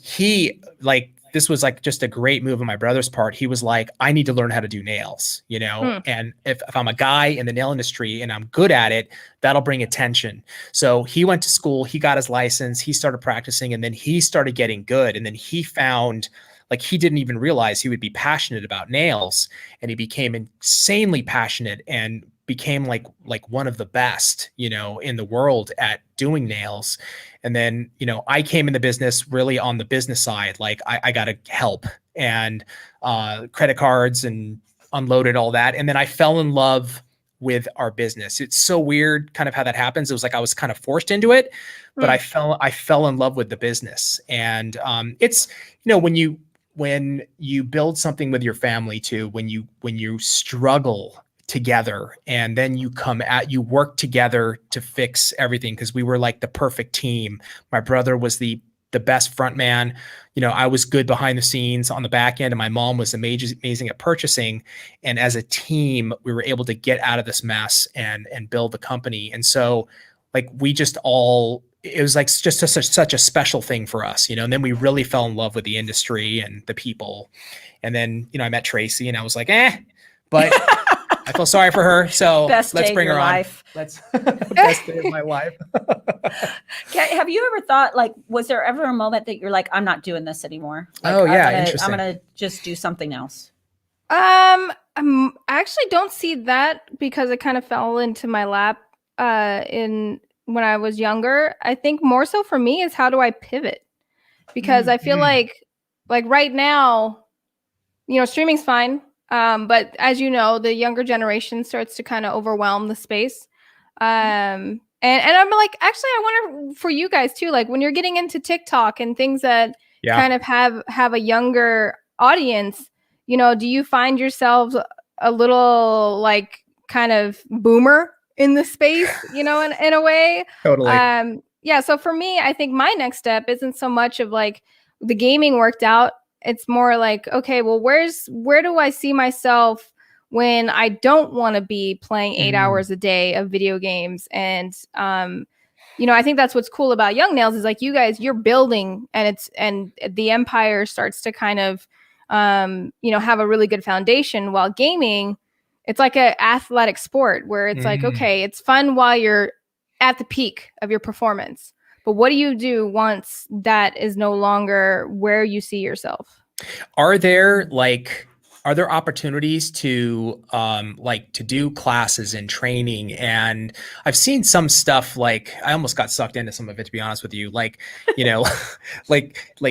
this was like just a great move on my brother's part. He was like, I need to learn how to do nails, and if I'm a guy in the nail industry and I'm good at it, that'll bring attention. So he went to school, he got his license, he started practicing, and then he started getting good. And then he found, like, he didn't even realize he would be passionate about nails, and he became insanely passionate and became like one of the best, in the world at doing nails. And then, I came in the business really on the business side. Like, I got to help and credit cards and unloaded all that. And then I fell in love with our business. It's so weird kind of how that happens. It was like I was kind of forced into it, but I fell in love with the business. And it's, when you build something with your family too, when you struggle together and then you work together to fix everything, because we were like the perfect team. My brother was the best front man. I was good behind the scenes on the back end, and my mom was amazing at purchasing. And as a team, we were able to get out of this mess and build the company. And so like it was like just such a special thing for us, and then we really fell in love with the industry and the people. And then, I met Tracy and I was like, but I feel sorry for her. So let's bring her on. Let's best day of my life. Have you ever thought, like, was there ever a moment that you're like, I'm not doing this anymore? Like, interesting. I'm going to just do something else. I actually don't see that, because it kind of fell into my lap when I was younger. I think more so for me is, how do I pivot? Because I feel like right now, streaming's fine. But as you know, the younger generation starts to kind of overwhelm the space. And I'm like, actually, I wonder for you guys too, like when you're getting into TikTok and things that kind of have a younger audience, do you find yourselves a little like kind of boomer in the space, in a way? Totally. Yeah. So for me, I think my next step isn't so much of like the gaming worked out. It's more like, okay, well, where do I see myself when I don't want to be playing 8 hours a day of video games? And, I think that's what's cool about YoungNails is like you guys, you're building, and the empire starts to kind of, have a really good foundation, while gaming, it's like an athletic sport where it's like, okay, it's fun while you're at the peak of your performance. But what do you do once that is no longer where you see yourself? Are there opportunities to to do classes and training? And I've seen some stuff, like I almost got sucked into some of it, to be honest with you, like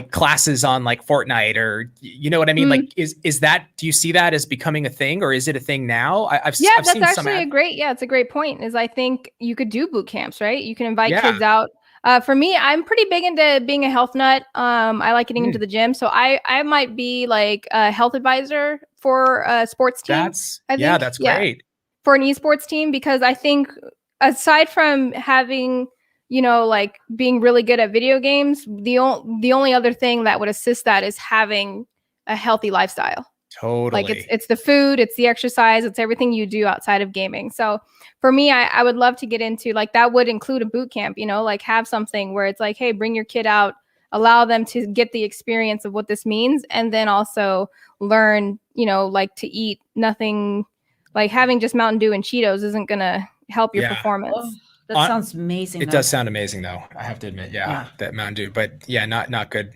classes on like Fortnite, or you know what I mean? Like is that, do you see that as becoming a thing, or is it a thing now? I've seen it's a great point. Is I think you could do boot camps, right? You can invite kids out. For me, I'm pretty big into being a health nut. I like getting into the gym. So I might be like a health advisor for a sports team. That's great. For an esports team, because I think aside from having, like being really good at video games, the only other thing that would assist that is having a healthy lifestyle. Totally. Like it's the food, it's the exercise, it's everything you do outside of gaming. So for me, I would love to get into, like, that would include a boot camp, like have something where it's like, hey, bring your kid out, allow them to get the experience of what this means. And then also learn, like to eat nothing, like having just Mountain Dew and Cheetos isn't going to help your performance. Oh, that sounds amazing. It does sound amazing though. I have to admit. That Mountain Dew, but not good.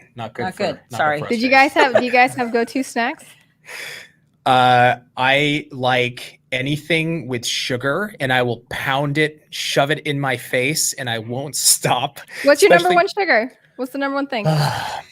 Sorry. Do you guys have go-to snacks? I like anything with sugar, and I will pound it, shove it in my face, and I won't stop. What's your number one sugar? What's the number one thing?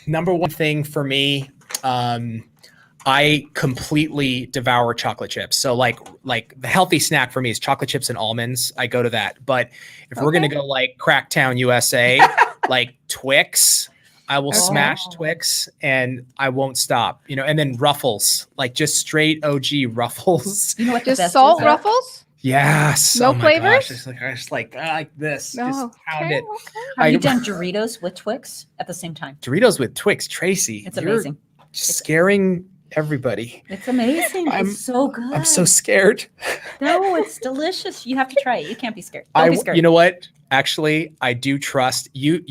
Number one thing for me, I completely devour chocolate chips. So like the healthy snack for me is chocolate chips and almonds. I go to that. But if we're gonna go like Cracktown USA, like Twix, I will smash Twix and I won't stop, and then Ruffles, like just straight OG Ruffles. You know what? Just salt Ruffles? Yes. No flavors? Just like this. No. Just pound it. Okay. Have you done Doritos with Twix at the same time? Doritos with Twix, Tracy. It's amazing. Scaring everybody. It's amazing. It's so good. I'm so scared. No, it's delicious. You have to try it. You can't be scared. Don't be scared. You know what? Actually, I do trust you.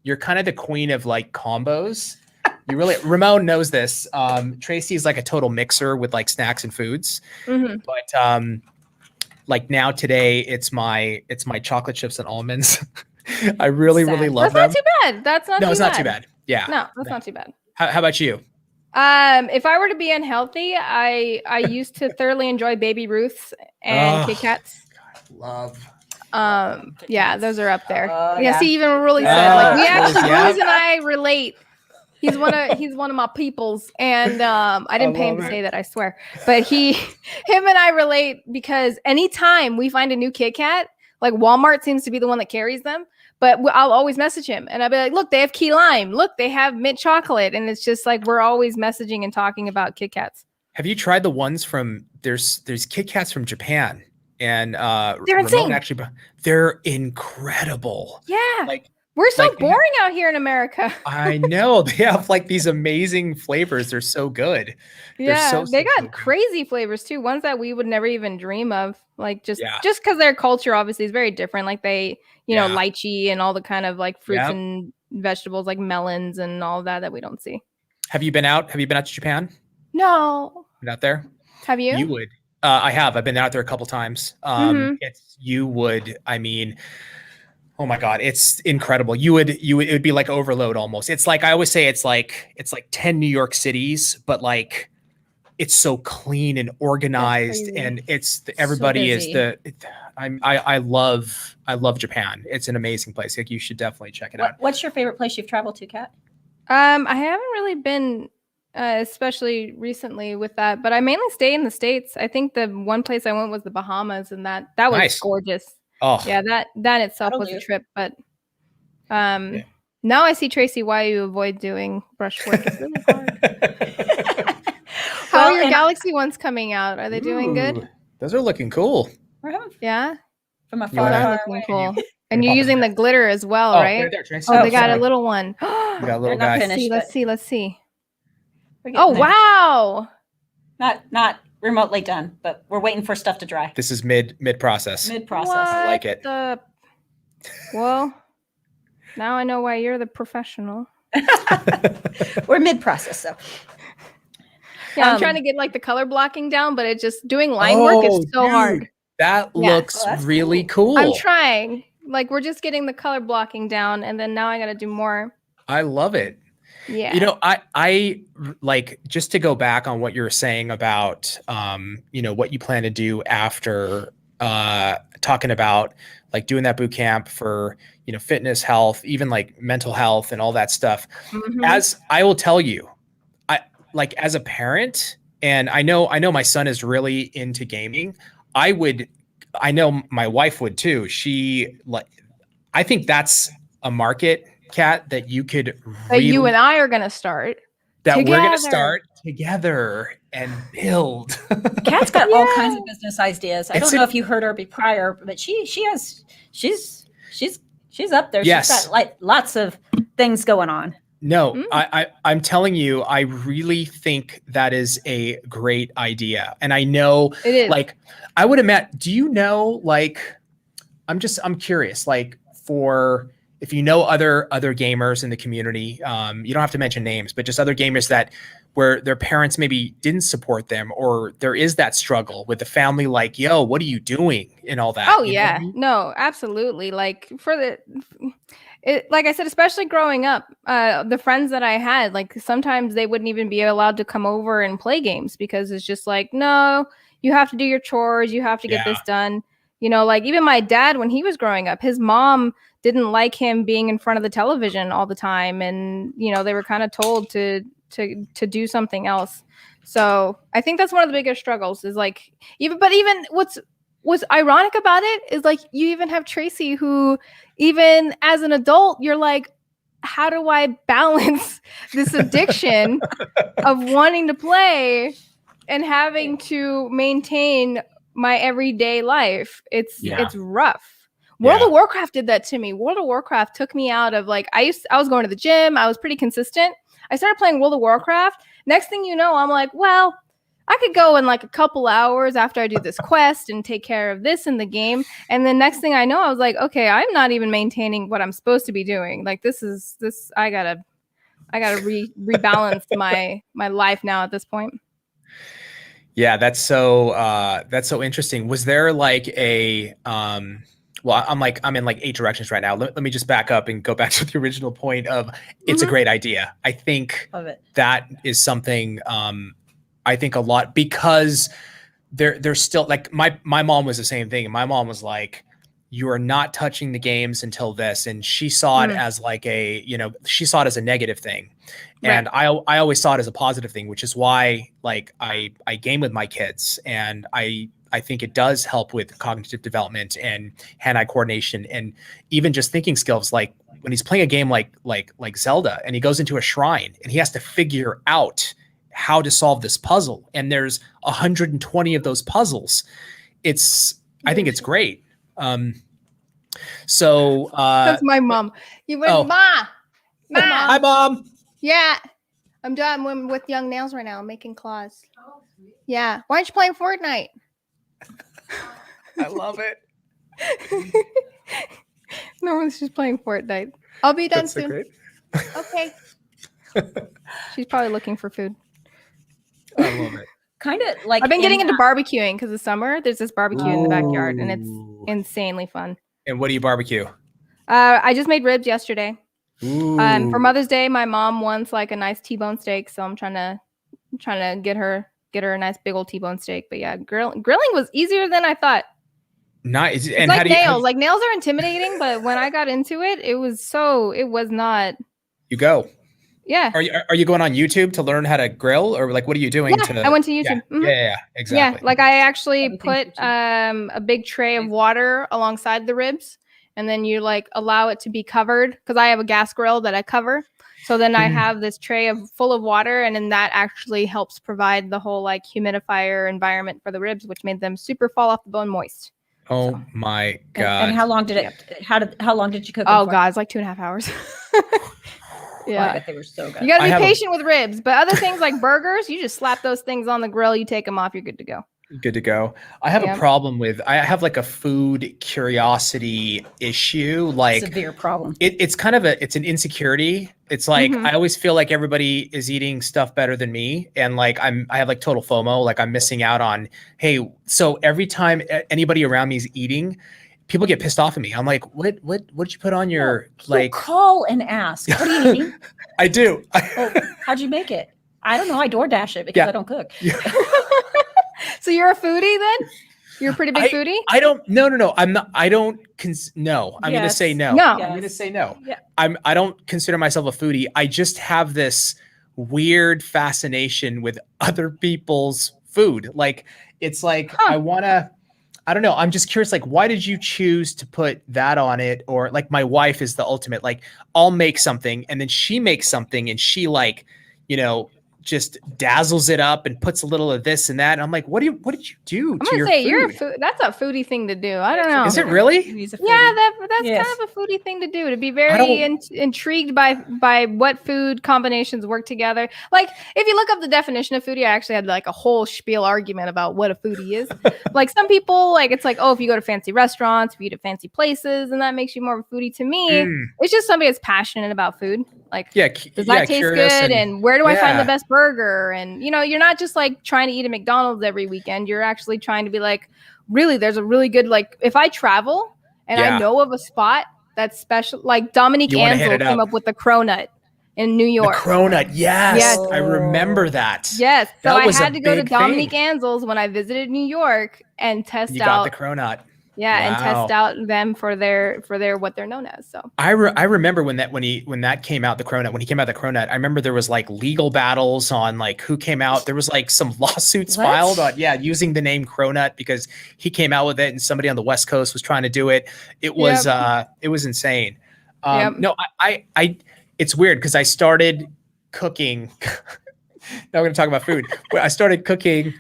You're kind of the queen of like combos. Ramon knows this. Tracy's like a total mixer with like snacks and foods. But like now today, it's my chocolate chips and almonds. I really love them. That's not too bad. It's not too bad. Yeah. No, that's not too bad. How about you? If I were to be unhealthy, I used to thoroughly enjoy Baby Ruths and Kit Kats. Love. Those are up there. See, even Rully said, like, we actually, Rully and I relate. He's one of my peoples, and I didn't pay him to say that, I swear. But him and I relate, because anytime we find a new Kit Kat, Like Walmart seems to be the one that carries them, but I'll always message him and I'll be like, look, they have key lime. Look, they have mint chocolate. And it's just like, we're always messaging and talking about Kit Kats. Have you tried the ones from there's Kit Kats from Japan, and They're Ramon insane. actually, they're incredible. Yeah. Like we're so like they have- boring out here in America. I know they have like these amazing flavors. They're so good. Yeah, so, they so got good. crazy flavors too. Ones that we would never even dream of. Like just Yeah. because their culture obviously is very different. Like they, you know, Yeah. lychee and all the kind of like fruits Yep. and vegetables like melons and all that we don't see. Have you been out? Have you been out to Japan? No. Been out there? Have you? You would. I have. I've been out there a couple times. You would. I mean, oh my God, it's incredible. You would. It would be like overload almost. It's like I always say. It's like 10 New York cities, but like it's so clean and organized, and it's everybody is busy. I love Japan. It's an amazing place. Like you should definitely check it out. What's your favorite place you've traveled to, Kat? I haven't really been, especially recently with that, but I mainly stay in the States. I think the one place I went was the Bahamas, and that was Nice. gorgeous. Oh Yeah, that itself That'll was do. a trip. But now I see, Tracy, why you avoid doing brush work. It's really hard. How are your and- Galaxy ones coming out? Are they doing good? Ooh, those are looking cool. We're having Yeah, from You afar, wanna- they're far looking away. cool. you And you're pop it using there? the glitter as well, Oh, right? there, Tracy. Oh, they got sorry. a little one. We got a They're little not guy. finished. Let's see. We're getting Oh, there. wow. Not remotely done, but we're waiting for stuff to dry. This is mid process. Mid process. I like it. Well, now I know why you're the professional. We're mid process, so Yeah, I'm trying to get like the color blocking down, but it's just doing line work is so dude, hard. That Yeah. looks Oh, that's really cool. I'm trying. Like we're just getting the color blocking down, and then now I got to do more. I love it. Yeah. You know, I like just to go back on what you were saying about, what you plan to do after talking about like doing that boot camp for, fitness, health, even like mental health and all that stuff. Mhm. As I will tell you, as a parent, and I know my son is really into gaming. I know my wife would too. I think that's a market, Kat, that you could That you really- and I are gonna start. that we're going to together. start together and build. Kat's got all kinds of business ideas. I It's don't know if you heard her prior, but she's up there. Yes. She's got like lots of things going on. No, Mm. I'm telling you, I really think that is a great idea. And I know, It is. like, I would imagine, do you know, like, I'm curious, like, for if you know other gamers in the community, you don't have to mention names, but just other gamers that where their parents maybe didn't support them, or there is that struggle with the family, like, yo, what are you doing and all that. Oh you know what I yeah, mean? no, absolutely. Like like I said, especially growing up, the friends that I had, like sometimes they wouldn't even be allowed to come over and play games because it's just like, no, you have to do your chores, you have to get this done. Like even my dad, when he was growing up, his mom didn't like him being in front of the television all the time, and they were kind of told to do something else. So I think that's one of the biggest struggles is like even what's ironic about it is like you even have Tracy who even as an adult you're like, how do I balance this addiction of wanting to play and having to maintain my everyday life? It's rough. World of Warcraft did that to me. World of Warcraft took me out of like I was going to the gym, I was pretty consistent. I started playing World of Warcraft. Next thing you know, I'm like, well, I could go in like a couple hours after I do this quest and take care of this in the game. And then next thing I know, I was like, okay, I'm not even maintaining what I'm supposed to be doing. Like this. I gotta rebalance my life now at this point. Yeah, that's so interesting. Was there like a well, I'm in like 8 directions right now. Let me just back up and go back to the original point of it's a great idea. I think Love it. that is something I think a lot because there's still like my mom was the same thing. My mom was like, you are not touching the games until this. And she saw it as like she saw it as a negative thing. And I always saw it as a positive thing, which is why like I game with my kids and I I think it does help with cognitive development and hand-eye coordination, and even just thinking skills. Like when he's playing a game like Zelda, and he goes into a shrine and he has to figure out how to solve this puzzle, and there's 120 of those puzzles. I think it's great. That's my mom. You went, Ma. Hi, Mom. Yeah. I'm done with YoungNails right now. I'm making claws. Yeah. Why aren't you playing Fortnite? I love it. No one's just playing Fortnite. I'll be done That's so soon. great. Okay. She's probably looking for food. I love it. Kind of like I've been getting into barbecuing because of summer. There's this barbecue in the backyard, and it's insanely fun. And what do you barbecue? I just made ribs yesterday. Ooh. For Mother's Day, my mom wants like a nice T-bone steak, so I'm trying to get her a nice big old T-bone steak. But yeah, grilling was easier than I thought. Nice. It's And like how do you nails. Like nails are intimidating, but when I got into it, it was not. you go? Yeah. Are you going on YouTube to learn how to grill, or like what are you doing? Yeah, I went to YouTube. Yeah, Mhm. yeah, exactly. Yeah, like I actually Everything's put a big tray of water alongside the ribs, and then you like allow it to be covered because I have a gas grill that I cover. So then I have this tray full of water, and then that actually helps provide the whole like humidifier environment for the ribs, which made them super fall off the bone moist. Oh my God. And how long did it? How long did you cook? Oh them for? God, it's like 2.5 hours. I Yeah. bet they were so good. You gotta I be have a- patient with ribs, but other things like burgers, you just slap those things on the grill, you take them off, you're good to go. Good to go. I have Yeah. a problem with, I have like a food curiosity issue. Like Severe problem. it's kind of it's an insecurity. It's like, Mhm. I always feel like everybody is eating stuff better than me. And like, I have like total FOMO, like I'm missing out on, hey, so every time anybody around me is eating, people get pissed off at me. I'm like, what did you put on your, like, Call and ask. What are you eating? I do. Oh, how'd you make it? I don't know. I DoorDash it because Yeah. I don't cook. So you're a foodie then? You're a pretty big foodie? I don't, no. I'm not, I don't, no, I'm going to Yes. say no. No. I'm going to say no. Yeah. I don't consider myself a foodie. I just have this weird fascination with other people's food. Like, it's like, I don't know. I'm just curious, like, why did you choose to put that on it? Or like my wife is the ultimate, like I'll make something and then she makes something and she like, just dazzles it up and puts a little of this and that. And I'm like, what did you do I'm to gonna your say food? you're that's a foodie thing to do. I don't know. Is it really? He's a Yeah, foodie. that's Yes. kind of a foodie thing to do. To be very intrigued by what food combinations work together. Like if you look up the definition of foodie, I actually had like a whole spiel argument about what a foodie is. Like some people, like it's like, oh, if you go to fancy restaurants, if you eat at fancy places, and that makes you more of a foodie. To me, it's just somebody that's passionate about food. Like, does that taste good? And where do I find the best burger? And you're not just like trying to eat at McDonald's every weekend. You're actually trying to be like, really, there's a really good, like, if I travel and I know of a spot that's special, like Dominique Ansel came up with the cronut in New York. The cronut, yes. I remember that. Yes. So That I was a had to go to big Dominique thing. Ansel's when I visited New York and test You out got the cronut. and Wow. test out them for their what they're known as. So I remember when that came out, the cronut, when he came out the cronut, I remember there was like legal battles on like who came out. There was like some lawsuits filed on using the name cronut because he came out with it and somebody on the West Coast was trying to do it. It was it was insane. No, I it's weird because I started cooking. Now we're gonna talk about food. I started cooking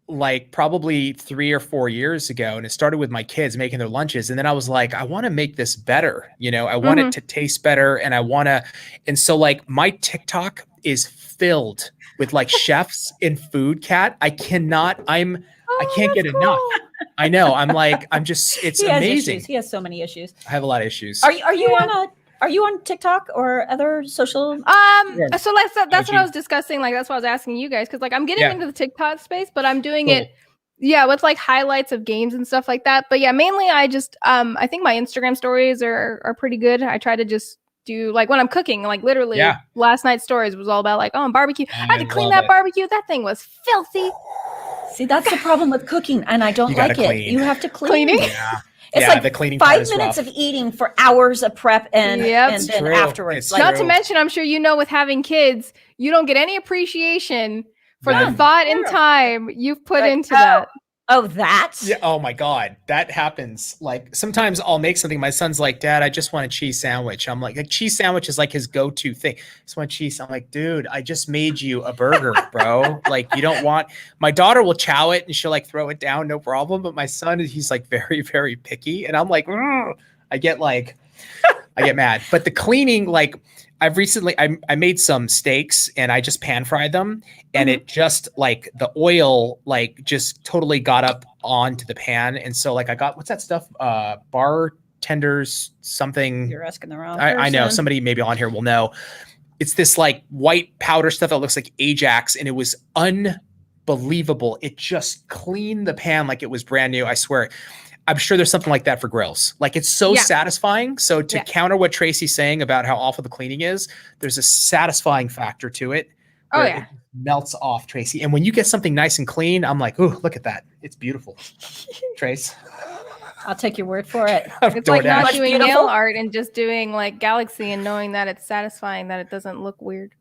like probably 3 or 4 years ago, and it started with my kids making their lunches, and then I was like, I want to make this better. I want it to taste better, and and so like my TikTok is filled with like chefs in food. Cat, I can't get enough. I know. It's amazing. He has so many issues. I have a lot of issues. Are you on TikTok or other social? So that's what I was discussing. Like that's what I was asking you guys because like I'm getting into the TikTok space, but I'm doing it, with like highlights of games and stuff like that. But yeah, mainly I just I think my Instagram stories are pretty good. I try to just do like when I'm cooking, like literally last night's stories was all about like I'm barbecue. I had to clean that barbecue. That thing was filthy. See, that's the problem with cooking, and I don't like it. Clean. You have to clean. Cleaning. Yeah. It's like the cleaning part 5 is minutes rough. of eating for hours of prep and then True. afterwards. It's Like, Not to mention, I'm sure with having kids, you don't get any appreciation For the thought and time you've put into that. Oh, that? Yeah. Oh my God. That happens. Like sometimes I'll make something. My son's like, Dad, I just want a cheese sandwich. I'm like, a cheese sandwich is like his go-to thing. I just want cheese. I'm like, dude, I just made you a burger, bro. Like you don't want, my daughter will chow it and she'll like throw it down. No problem. But my son, he's like very, very picky. And I'm like, I get mad. But the cleaning, like I've recently, I made some steaks and I just pan fried them and it just like the oil, like just totally got up onto the pan. And so like I got, what's that stuff? Bartenders, something. You're asking the wrong I know person. somebody maybe on here will know. It's this like white powder stuff that looks like Ajax and it was unbelievable. It just cleaned the pan like it was brand new. I swear. I'm sure there's something like that for grills. Like it's so satisfying. So to counter what Tracy's saying about how awful the cleaning is, there's a satisfying factor to it. Oh yeah. It melts off, Tracy. And when you get something nice and clean, I'm like, ooh, look at that. It's beautiful. Trace. I'll take your word for it. It's like not Much doing beautiful. nail art and just doing like Galaxy and knowing that it's satisfying, that it doesn't look weird.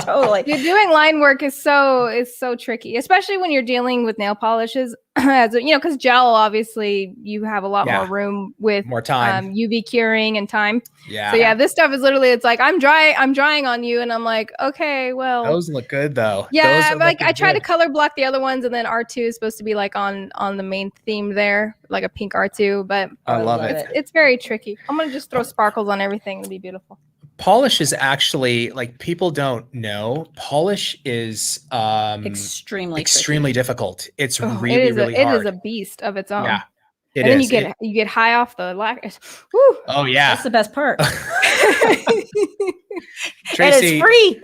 Totally. You're doing line work is so tricky, especially when you're dealing with nail polishes. As because gel, obviously, you have a lot more room with more time, UV curing and time. Yeah. So this stuff is literally, it's like I'm drying on you, and I'm like, okay, well, those look good though. Yeah, like I try to color block the other ones, and then R2 is supposed to be like on the main theme there, like a pink R2. But I love it. It's very tricky. I'm gonna just throw sparkles on everything. It'll be beautiful. Polish is actually, like, people don't know, polish is extremely difficult. It's really hard. It is a beast of its own. Yeah, and then you get high off the lacquer. Oh yeah, that's the best part. Tracy, and it's free.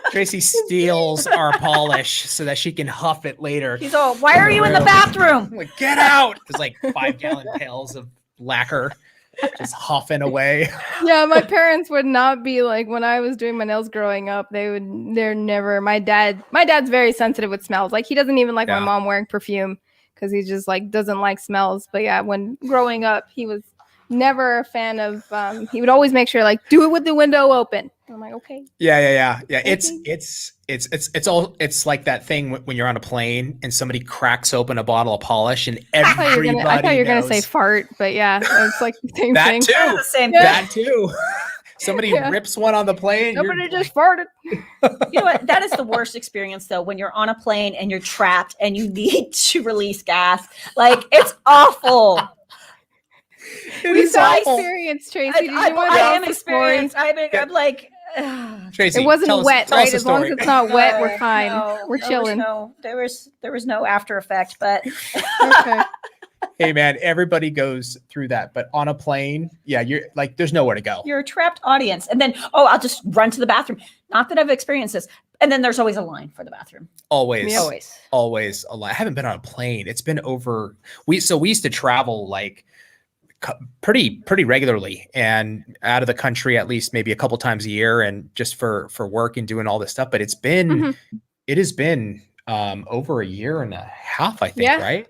Tracy steals our polish so that she can huff it later. He's all, why are you in the bathroom? I'm like, get out. There's like 5-gallon pails of lacquer just huffing away. Yeah, my parents would not be like, when I was doing my nails growing up, they're never, my dad's very sensitive with smells. Like he doesn't even like my mom wearing perfume because he just like doesn't like smells. But yeah, when growing up, he was never a fan of, he would always make sure like, do it with the window open. I'm like, okay. Yeah. Okay. It's like that thing when you're on a plane and somebody cracks open a bottle of polish and everybody I thought you were gonna say fart, but yeah, it's like the same that thing. Too. Same that too. Somebody rips one on the plane. Somebody just farted. You know what? That is the worst experience though, when you're on a plane and you're trapped and you need to release gas. Like it's awful. We saw experience, Tracy. I am experienced. I'm like, Tracy, it wasn't wet, right? As long as it's not wet, we're fine. We're chilling. There was no after effect, but okay. Hey man, everybody goes through that, but on a plane, you're like, there's nowhere to go. You're a trapped audience, and then I'll just run to the bathroom. Not that I've experienced this, and then there's always a line for the bathroom. Always a line. I haven't been on a plane. It's been over. We used to travel like pretty regularly and out of the country at least maybe a couple times a year and just for work and doing all this stuff. But it has been over a year and a half, I think, right?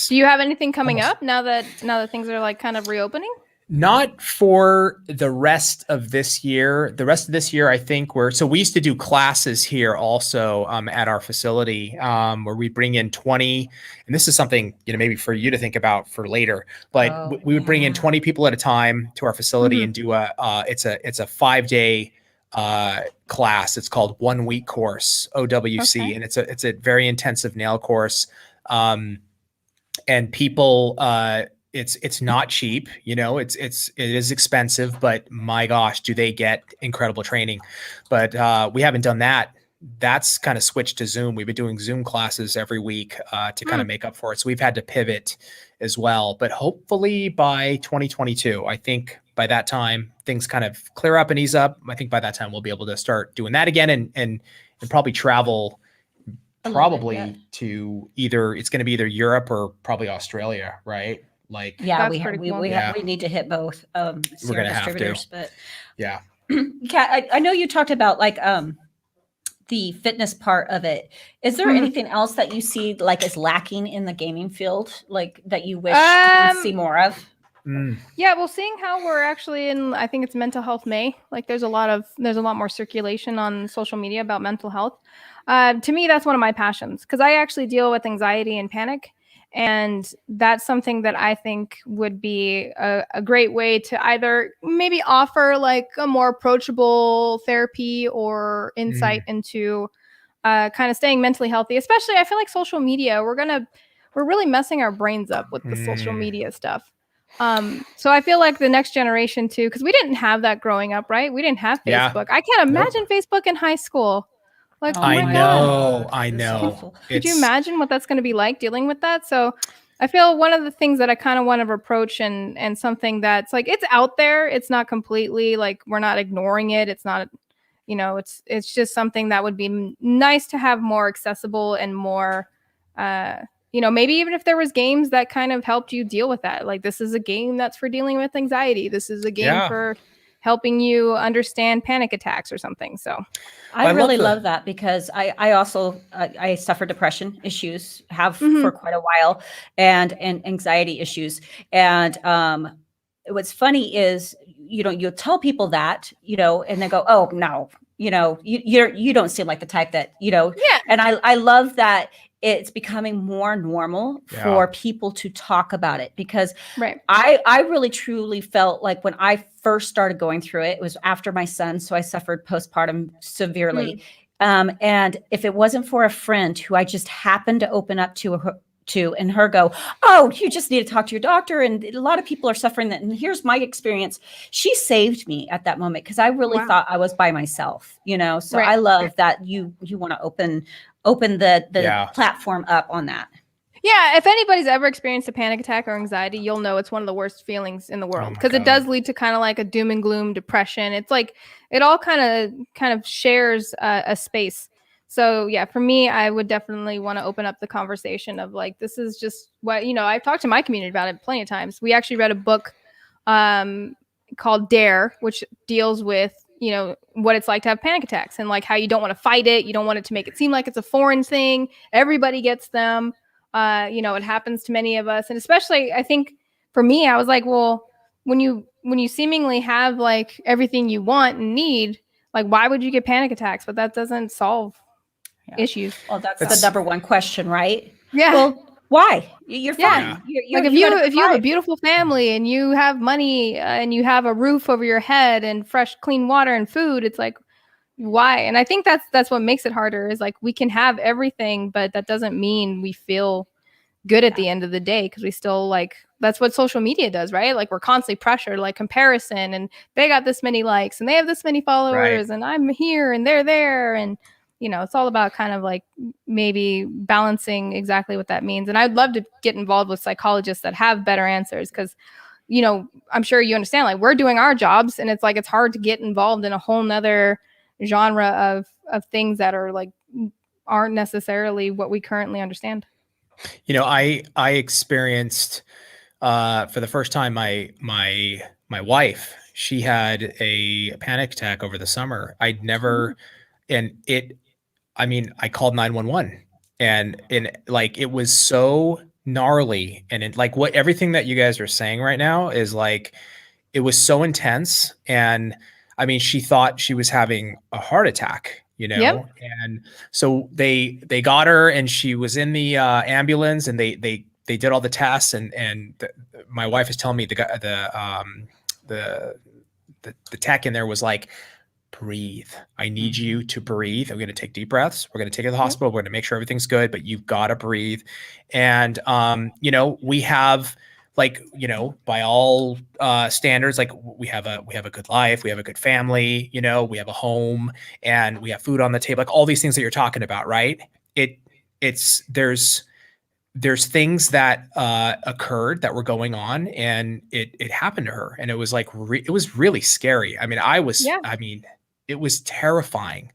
Do you have anything coming up now that things are like kind of reopening? Not for the rest of this year. The rest of this year, I think we used to do classes here also at our facility where we bring in 20, and this is something, maybe for you to think about for later, but we would bring in 20 people at a time to our facility and do it's a 5-day class. It's called 1 week course, OWC. And it's a very intensive nail course. And people, it's not cheap, it is expensive, but my gosh, do they get incredible training. But we haven't done that. That's kind of switched to Zoom. We've been doing Zoom classes every week to kind of make up for it. So we've had to pivot as well, but hopefully by 2022, I think by that time things kind of clear up and ease up. I think by that time we'll be able to start doing that again and probably travel to it's going to be either Europe or probably Australia, right? Like, we need to hit both. We're going to have to, but yeah. Kat, I know you talked about like the fitness part of it. Is there anything else that you see like is lacking in the gaming field, like that you wish you would see more of? Yeah, well, seeing how we're actually in, I think it's Mental Health May. Like, there's a lot more circulation on social media about mental health. To me, that's one of my passions because I actually deal with anxiety and panic, and that's something that I think would be a great way to either maybe offer like a more approachable therapy or insight into kind of staying mentally healthy. Especially, I feel like social media, we're really messing our brains up with the social media stuff. So I feel like the next generation too, because we didn't have that growing up, right? We didn't have Yeah. Facebook. I can't Nope. imagine Facebook in high school. Like, Oh oh I my know. God. I It's know. awful. could you imagine what that's going to be like dealing with that? So I feel one of the things that I kind of want to approach and something that's like, it's out there. It's not completely like, we're not ignoring it. It's not, it's just something that would be nice to have more accessible and more, maybe even if there was games that kind of helped you deal with that. Like, this is a game that's for dealing with anxiety. This is a game Yeah. for helping you understand panic attacks or something. So I I love really the- love that because I also I suffer depression issues, have Mhm. for quite a while, and anxiety issues. And what's funny is you'll tell people that, and they go, oh no, you don't seem like the type that, yeah, and I love that it's becoming more normal Yeah. for people to talk about it, because right. I really truly felt like when I first started going through it, it was after my son. So I suffered postpartum severely. And if it wasn't for a friend who I just happened to open up to and her go, oh, you just need to talk to your doctor. And a lot of people are suffering that. And here's my experience. She saved me at that moment because I really Wow. thought I was by myself, So Right. I love that you want to open the Yeah. platform up on that. Yeah, if anybody's ever experienced a panic attack or anxiety, you'll know it's one of the worst feelings in the world my because it God. does lead to kind of like a doom and gloom depression. It's like it all kind of shares a space. So yeah, for me, I would definitely want to open up the conversation of like, this is just what, I've talked to my community about it plenty of times. We actually read a book called Dare, which deals with what it's like to have panic attacks and like how you don't want to fight it, you don't want it to make it seem like it's a foreign thing. Everybody gets them. It happens to many of us, and especially I think for me, I was like, well, when you seemingly have like everything you want and need, like why would you get panic attacks? But that doesn't solve issues. Well, that's It's- the number one question, right? Yeah. Well, why? You're Yeah. fine. Like if you have a beautiful family and you have money and you have a roof over your head and fresh clean water and food, it's like, why? And I think that's what makes it harder is like we can have everything, but that doesn't mean we feel good at the end of the day because we still like that's what social media does, right? Like we're constantly pressured, like comparison, and they got this many likes and they have this many followers and I'm here and they're there, and it's all about kind of like maybe balancing exactly what that means. And I'd love to get involved with psychologists that have better answers because I'm sure you understand, like we're doing our jobs and it's like it's hard to get involved in a whole nother genre of things that are like aren't necessarily what we currently understand. I experienced for the first time my wife, she had a panic attack over the summer. I'd never and I called 911 and like it was so gnarly and it like what everything that you guys are saying right now is like it was so intense. And she thought she was having a heart attack, Yep. and so they got her and she was in the ambulance and they did all the tests and my wife is telling me the tech in there was like, breathe. I need you to breathe. I'm going to take deep breaths. We're going to take you to the hospital. We're going to make sure everything's good, but you've got to breathe. And, we have like, by all standards, like we have a good life. We have a good family, we have a home and we have food on the table, like all these things that you're talking about. Right. There's things that occurred that were going on and it happened to her. And it was like, it was really scary. It was terrifying.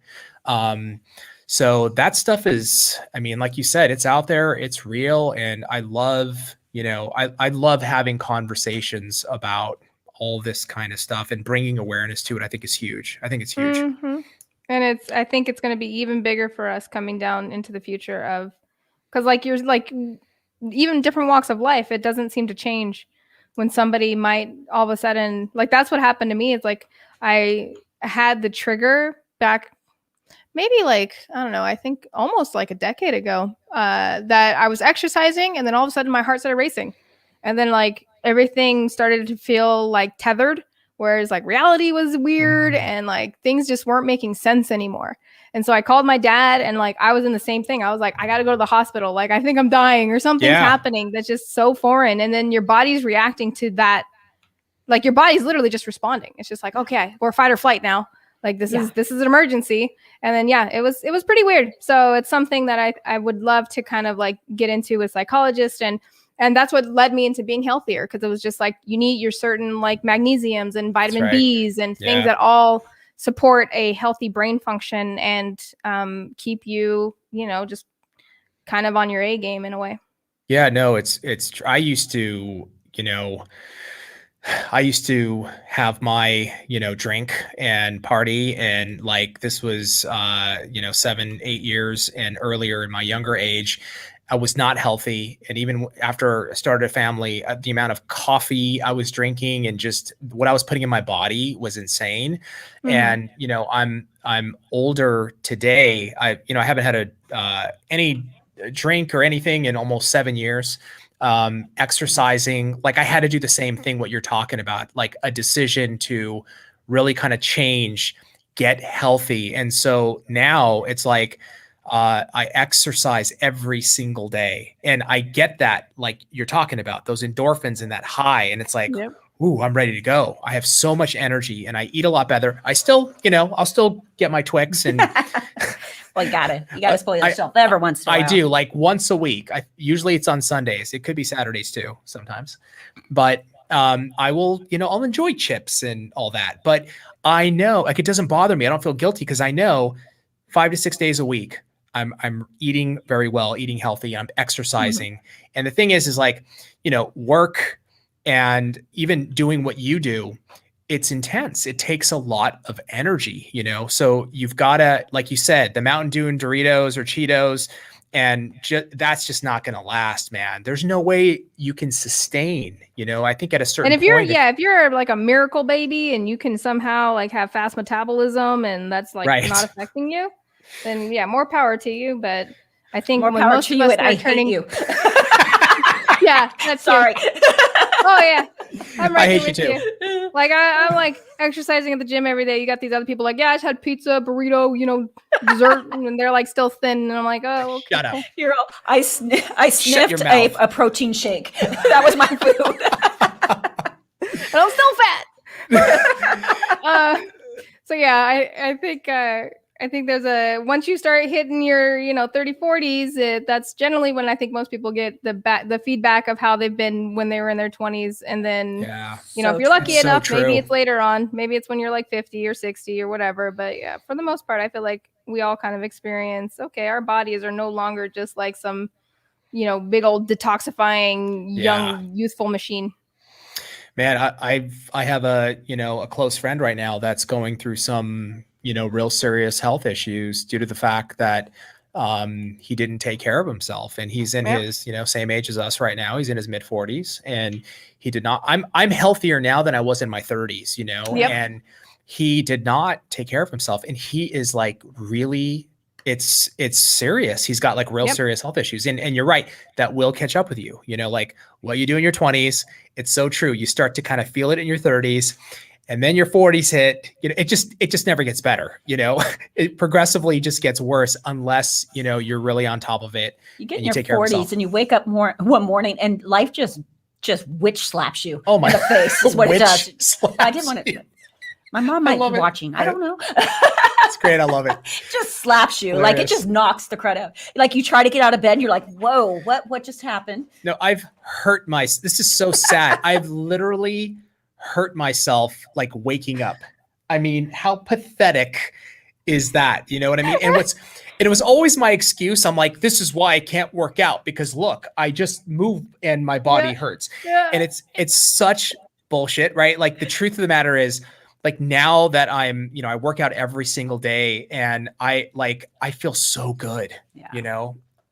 So that stuff is, like you said, it's out there, it's real. And I love, I love having conversations about all this kind of stuff and bringing awareness to it. I think is huge. I think it's huge. Mm-hmm. And I think it's going to be even bigger for us coming down into the future of, because like you're like even different walks of life, it doesn't seem to change when somebody might all of a sudden, like that's what happened to me. It's like I had the trigger back maybe like, I don't know, I think almost like a decade ago, that I was exercising and then all of a sudden my heart started racing. And then like everything started to feel like tethered, whereas like reality was weird and like things just weren't making sense anymore. And so I called my dad and like I was in the same thing. I was like, I got to go to the hospital. Like I think I'm dying or something's happening that's just so foreign. And then your body's reacting to that. Like your body's literally just responding. It's just like, okay, we're fight or flight now. Like this is an emergency. And then it was pretty weird. So it's something that I would love to kind of like get into with psychologists, and that's what led me into being healthier, because it was just like you need your certain like magnesiums and vitamin B's and things that all support a healthy brain function and keep you, just kind of on your A game in a way. Yeah, no, I used to have my, drink and party, and like this was 7, 8 years and earlier in my younger age. I was not healthy. And even after I started a family, the amount of coffee I was drinking and just what I was putting in my body was insane. And, I'm older today. I haven't had any drink or anything in almost 7 years. Exercising, like I had to do the same thing, what you're talking about, like a decision to really kind of change, get healthy. And so now it's like, I exercise every single day, and I get that, like you're talking about, those endorphins and that high. And it's like, ooh, I'm ready to go. I have so much energy and I eat a lot better. I still, I'll still get my Twix and well, you gotta spoil yourself every once in a while. I do, like once a week. Usually it's on Sundays. It could be Saturdays too sometimes, but I will, I'll enjoy chips and all that. But I know, like, it doesn't bother me. I don't feel guilty because I know 5 to 6 days a week, I'm eating very well, eating healthy, I'm exercising. And the thing is like, work and even doing what you do, it's intense. It takes a lot of energy, so you've got to, like you said, the Mountain Dew and Doritos or Cheetos, and that's just not going to last, man. There's no way you can sustain, I think at a certain point. And if you're like a miracle baby and you can somehow like have fast metabolism and that's like not affecting you, then more power to you. But I think more power to you, and I hate you. That's sorry. Oh yeah, I'm right I hate with you too. Like I'm like exercising at the gym every day. You got these other people like, I just had pizza, burrito, dessert, and they're like still thin. And I'm like, oh, okay. Shut up. I sniffed a protein shake. That was my food. And I'm still fat. So I think there's once you start hitting your 30, 40s, that's generally when I think most people get the feedback of how they've been when they were in their 20s. And then if you're lucky enough, maybe it's later on, maybe it's when you're like 50 or 60 or whatever. But for the most part, I feel like we all kind of experience, okay, our bodies are no longer just like some big old detoxifying young youthful machine. Man, I have a close friend right now that's going through some real serious health issues due to the fact that he didn't take care of himself, and he's in his same age as us right now. He's in his mid 40s, and he did not. I'm healthier now than I was in my 30s, and he did not take care of himself, and he is like really. It's serious. He's got like real serious health issues. And you're right, that will catch up with you, like what you do in your 20s. It's so true. You start to kind of feel it in your 30s, and then your 40s hit, it just never gets better. It progressively just gets worse unless, you're really on top of it. You get in your 40s and you wake up one morning and life just witch slaps you in the face is what it does. I didn't want to. My mom might be watching. I don't know. It's great. I love it. Just slaps you. Hilarious. Like it just knocks the crud out. Like you try to get out of bed and you're like, whoa, what just happened? No, I've hurt this is so sad. I've literally hurt myself like waking up. I mean, how pathetic is that? You know what I mean? And it was always my excuse. I'm like, this is why I can't work out, because look, I just move and my body hurts. Yeah. And it's such bullshit, right? Like the truth of the matter is, like now that I'm, I work out every single day, and I feel so good,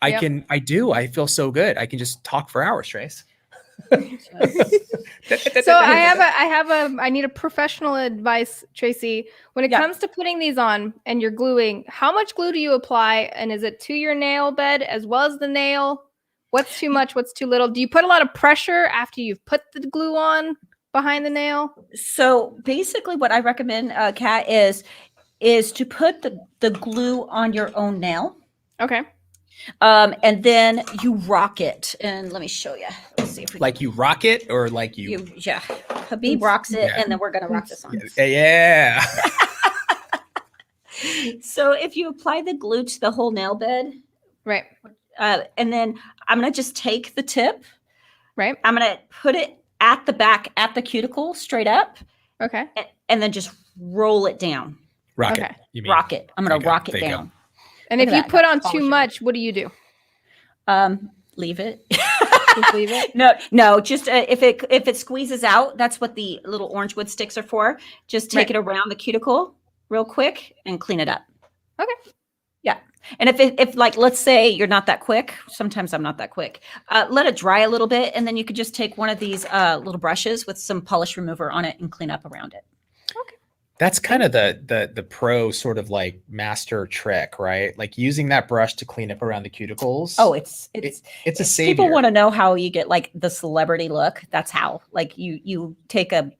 I feel so good. I can just talk for hours, Trace. So I need a professional advice, Tracy. When it comes to putting these on and you're gluing, how much glue do you apply? And is it to your nail bed as well as the nail? What's too much? What's too little? Do you put a lot of pressure after you've put the glue on behind the nail? So basically what I recommend, Kat, is to put the glue on your own nail. Okay. And then you rock it. And let me show you. Let's see if we Like you rock it or like you yeah. Habib rocks it, and then we're gonna rock this on. yeah. So if you apply the glue to the whole nail bed, Right. and then I'm gonna just take the tip, Right. I'm gonna put it at the back at the cuticle straight up, Okay. and then just roll it down. Rock Okay. it. You mean Rock it. I'm gonna There you go. rock it There you go. down. And Look if at you that. put on Polish too it. much, what do you do? Leave it. Just leave it? No. Just if it squeezes out, that's what the little orange wood sticks are for. Just take Right. it around the cuticle real quick and clean it up. Okay. Yeah. And if like, let's say you're not that quick, sometimes I'm not that quick, let it dry a little bit. And then you could just take one of these little brushes with some polish remover on it and clean up around it. That's kind of the pro sort of like master trick, right? Like using that brush to clean up around the cuticles. Oh, it's a savior. people want to know how you get like the celebrity look. That's how, like you take and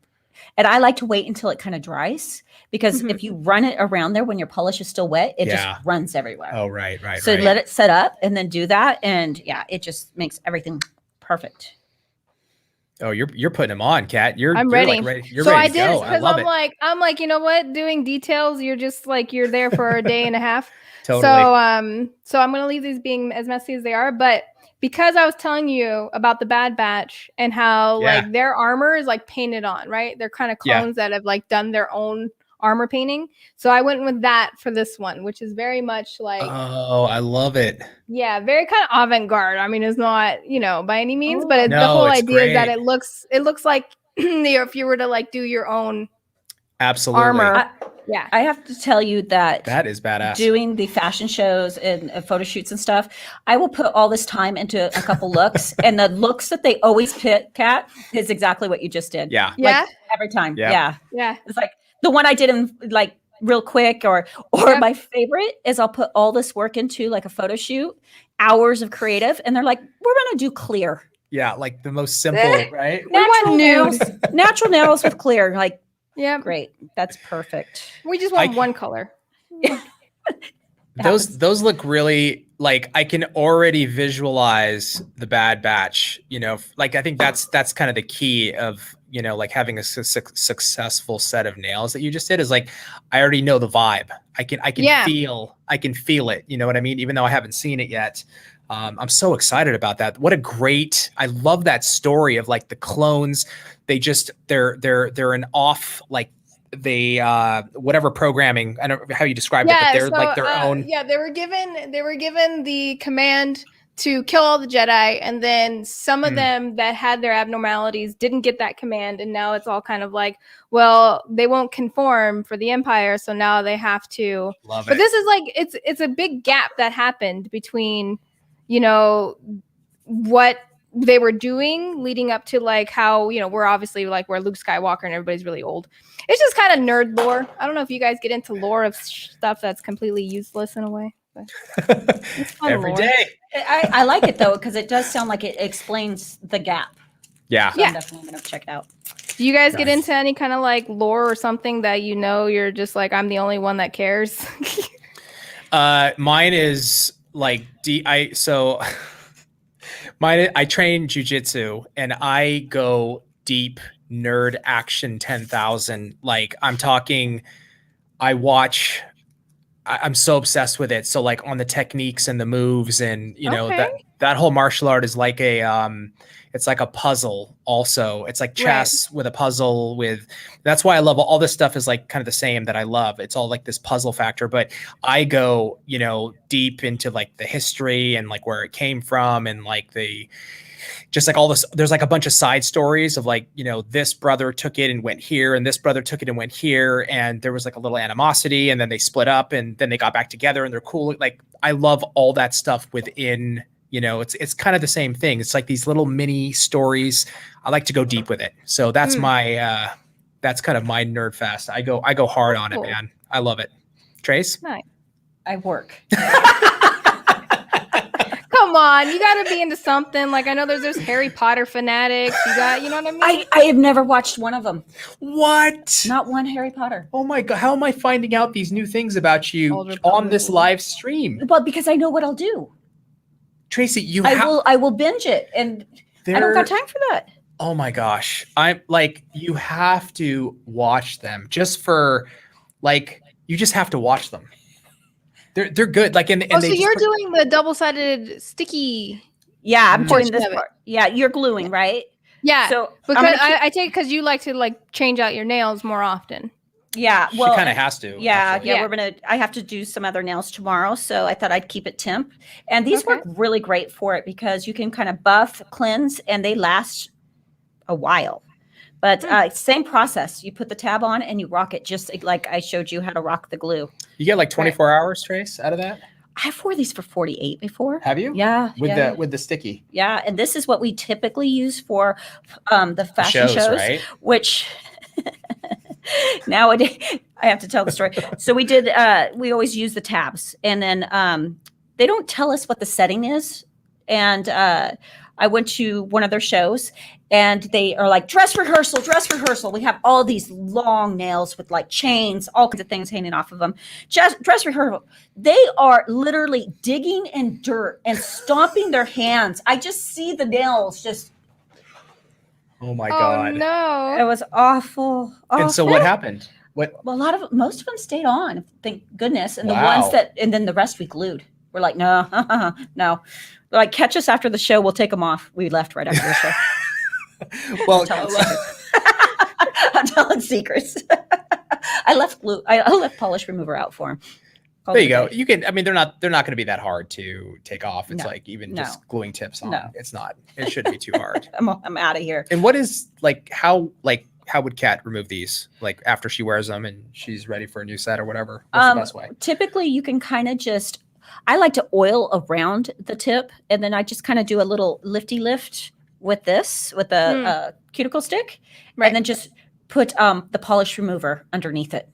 I like to wait until it kind of dries, because if you run it around there when your polish is still wet, it just runs everywhere. Oh, right. So let it set up and then do that. And yeah, it just makes everything perfect. Oh, you're putting them on, Kat. I'm you're ready. Like ready. You're so ready I to did go. because I'm like, you know what? Doing details, you're just like you're there for a day and a half. Totally. So I'm gonna leave these being as messy as they are, but because I was telling you about the Bad Batch and how like their armor is like painted on, right? They're kind of clones that have like done their own armor painting. So I went with that for this one, which is very much like Oh, I love it. yeah, very kind of avant-garde. I mean, it's not, by any means, but No, the whole it's idea is that great. it looks like if you were to like do your own Absolutely. armor. I have to tell you that is badass. Doing the fashion shows and photo shoots and stuff, I will put all this time into a couple looks, and the looks that they always pick, Kat, is exactly what you just did. Yeah. Yeah. Like, every time. Yeah. Yeah. It's like the one I did in like real quick, or my favorite is I'll put all this work into like a photo shoot, hours of creative, and they're like, we're gonna do clear. Yeah, like the most simple, right? Natural nails, natural nails with clear. Like, yeah, great. That's perfect. We just want one color. Those look really like I can already visualize the Bad Batch, like I think that's kind of the key of, like having a successful set of nails that you just did is like, I already know the vibe. I can feel it. You know what I mean? Even though I haven't seen it yet. I'm so excited about that. I love that story of like the clones. They're an off, like they whatever programming, I don't know how you describe it, but they're like their own. Yeah, they were given the command to kill all the Jedi, and then some of them that had their abnormalities didn't get that command, and now it's all kind of like, well, they won't conform for the Empire, so now they have to. Love it. But this is like it's a big gap that happened between, what they were doing leading up to like how, we're obviously like where Luke Skywalker and everybody's really old. It's just kind of nerd lore. I don't know if you guys get into lore of stuff that's completely useless in a way. It's fun Every lore. day. I like it though, because it does sound like it explains the gap. Yeah. So I'm definitely going to check it out. Do you guys get into any kind of like lore or something that you're just like, I'm the only one that cares? Mine is like I train jujitsu and I go deep nerd action 10,000. Like I'm talking, I'm so obsessed with it. So like on the techniques and the moves and, that whole martial art is like it's like a puzzle also. It's like chess with a puzzle that's why I love all this stuff is like kind of the same that I love. It's all like this puzzle factor, but I go, deep into like the history and like where it came from and like just like all this, there's like a bunch of side stories of like, this brother took it and went here and this brother took it and went here. And there was like a little animosity and then they split up and then they got back together and they're cool. Like I love all that stuff within You know, it's kind of the same thing. It's like these little mini stories. I like to go deep with it. So that's my that's kind of my nerd fest. I go hard on it, man. I love it. Trace? Nice. I work. Come on, you got to be into something. Like I know there's those Harry Potter fanatics. You know what I mean? I have never watched one of them. What? Not one Harry Potter. Oh my God. How am I finding out these new things about you on this live stream? Well, because I know what I'll do. Tracy, I will binge it, and I don't got time for that. Oh my gosh. I'm like, you have to watch them just for like, you just have to watch them. They're good. Like, and so you're doing the double-sided sticky. Yeah, I'm doing this part. Yeah, you're gluing, right? Yeah. So because I take because you like to like change out your nails more often. Yeah, well, she kind of has to. Yeah, I have to do some other nails tomorrow, so I thought I'd keep it temp. And these work really great for it because you can kind of buff, cleanse, and they last a while. But same process. You put the tab on and you rock it just like I showed you how to rock the glue. You get like 24 hours, Trace, out of that? I've wore these for 48 before. Have you? Yeah. With the sticky. Yeah, and this is what we typically use for the fashion shows, right? Which nowadays I have to tell the story. So we always use the tabs, and then they don't tell us what the setting is. And I went to one of their shows, and they are like, dress rehearsal. We have all these long nails with like chains, all kinds of things hanging off of them. Just dress rehearsal. They are literally digging in dirt and stomping their hands. I just see the nails just. Oh my God. Oh no. It was awful. And so what happened? Well, most of them stayed on, thank goodness. And the ones and then the rest we glued. We're like, no. They're like, catch us after the show. We'll take them off. We left right after the show. Well, I'm telling secrets. I left glue. I left polish remover out for him. There you go. You can. I mean, they're not going to be that hard to take off. It's like even just gluing tips on. No. It's not. It shouldn't be too hard. I'm out of here. And what is how would Kat remove these? Like after she wears them and she's ready for a new set or whatever. What's the best way? Typically, you can kind of just. I like to oil around the tip, and then I just kind of do a little lifty lift with a cuticle stick, and then just put the polish remover underneath it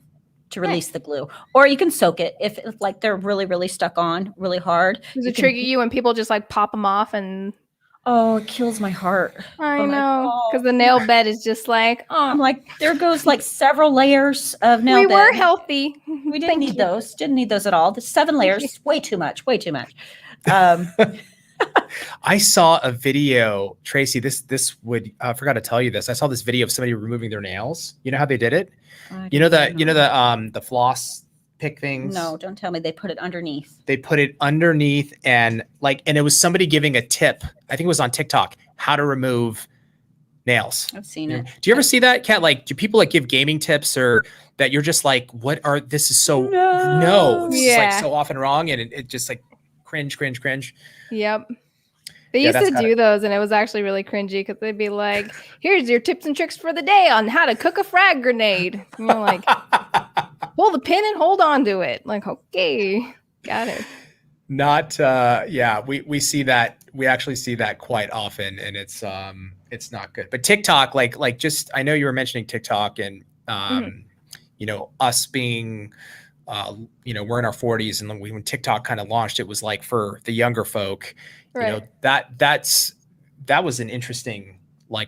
to release the glue. Or you can soak it if like they're really, really stuck on really hard. Does it trigger you when people just like pop them off and? Oh, it kills my heart. I know, because the nail bed is just like, oh. I'm like, there goes like several layers of nail bed. We were healthy. We didn't need those. Didn't need those at all. The 7 layers, way too much. I saw a video, Tracy, this would, I forgot to tell you this. I saw this video of somebody removing their nails. You know how they did it? The floss pick things. No, don't tell me they put it underneath. They put it underneath and it was somebody giving a tip. I think it was on TikTok, how to remove nails. I've seen it. Do you ever see that, Kat? Like, do people like give gaming tips or that you're just like, this is so, no, it's just, like so often wrong. And it just like cringe. Yep. They used to do those, and it was actually really cringy because they'd be like, here's your tips and tricks for the day on how to cook a frag grenade. And you're like, pull the pin and hold on to it. Like, okay, got it. Not, we see that. We actually see that quite often, and it's not good. But TikTok, just, I know you were mentioning TikTok and, us being, we're in our 40s, and when TikTok kind of launched, it was like for the younger folk, that was an interesting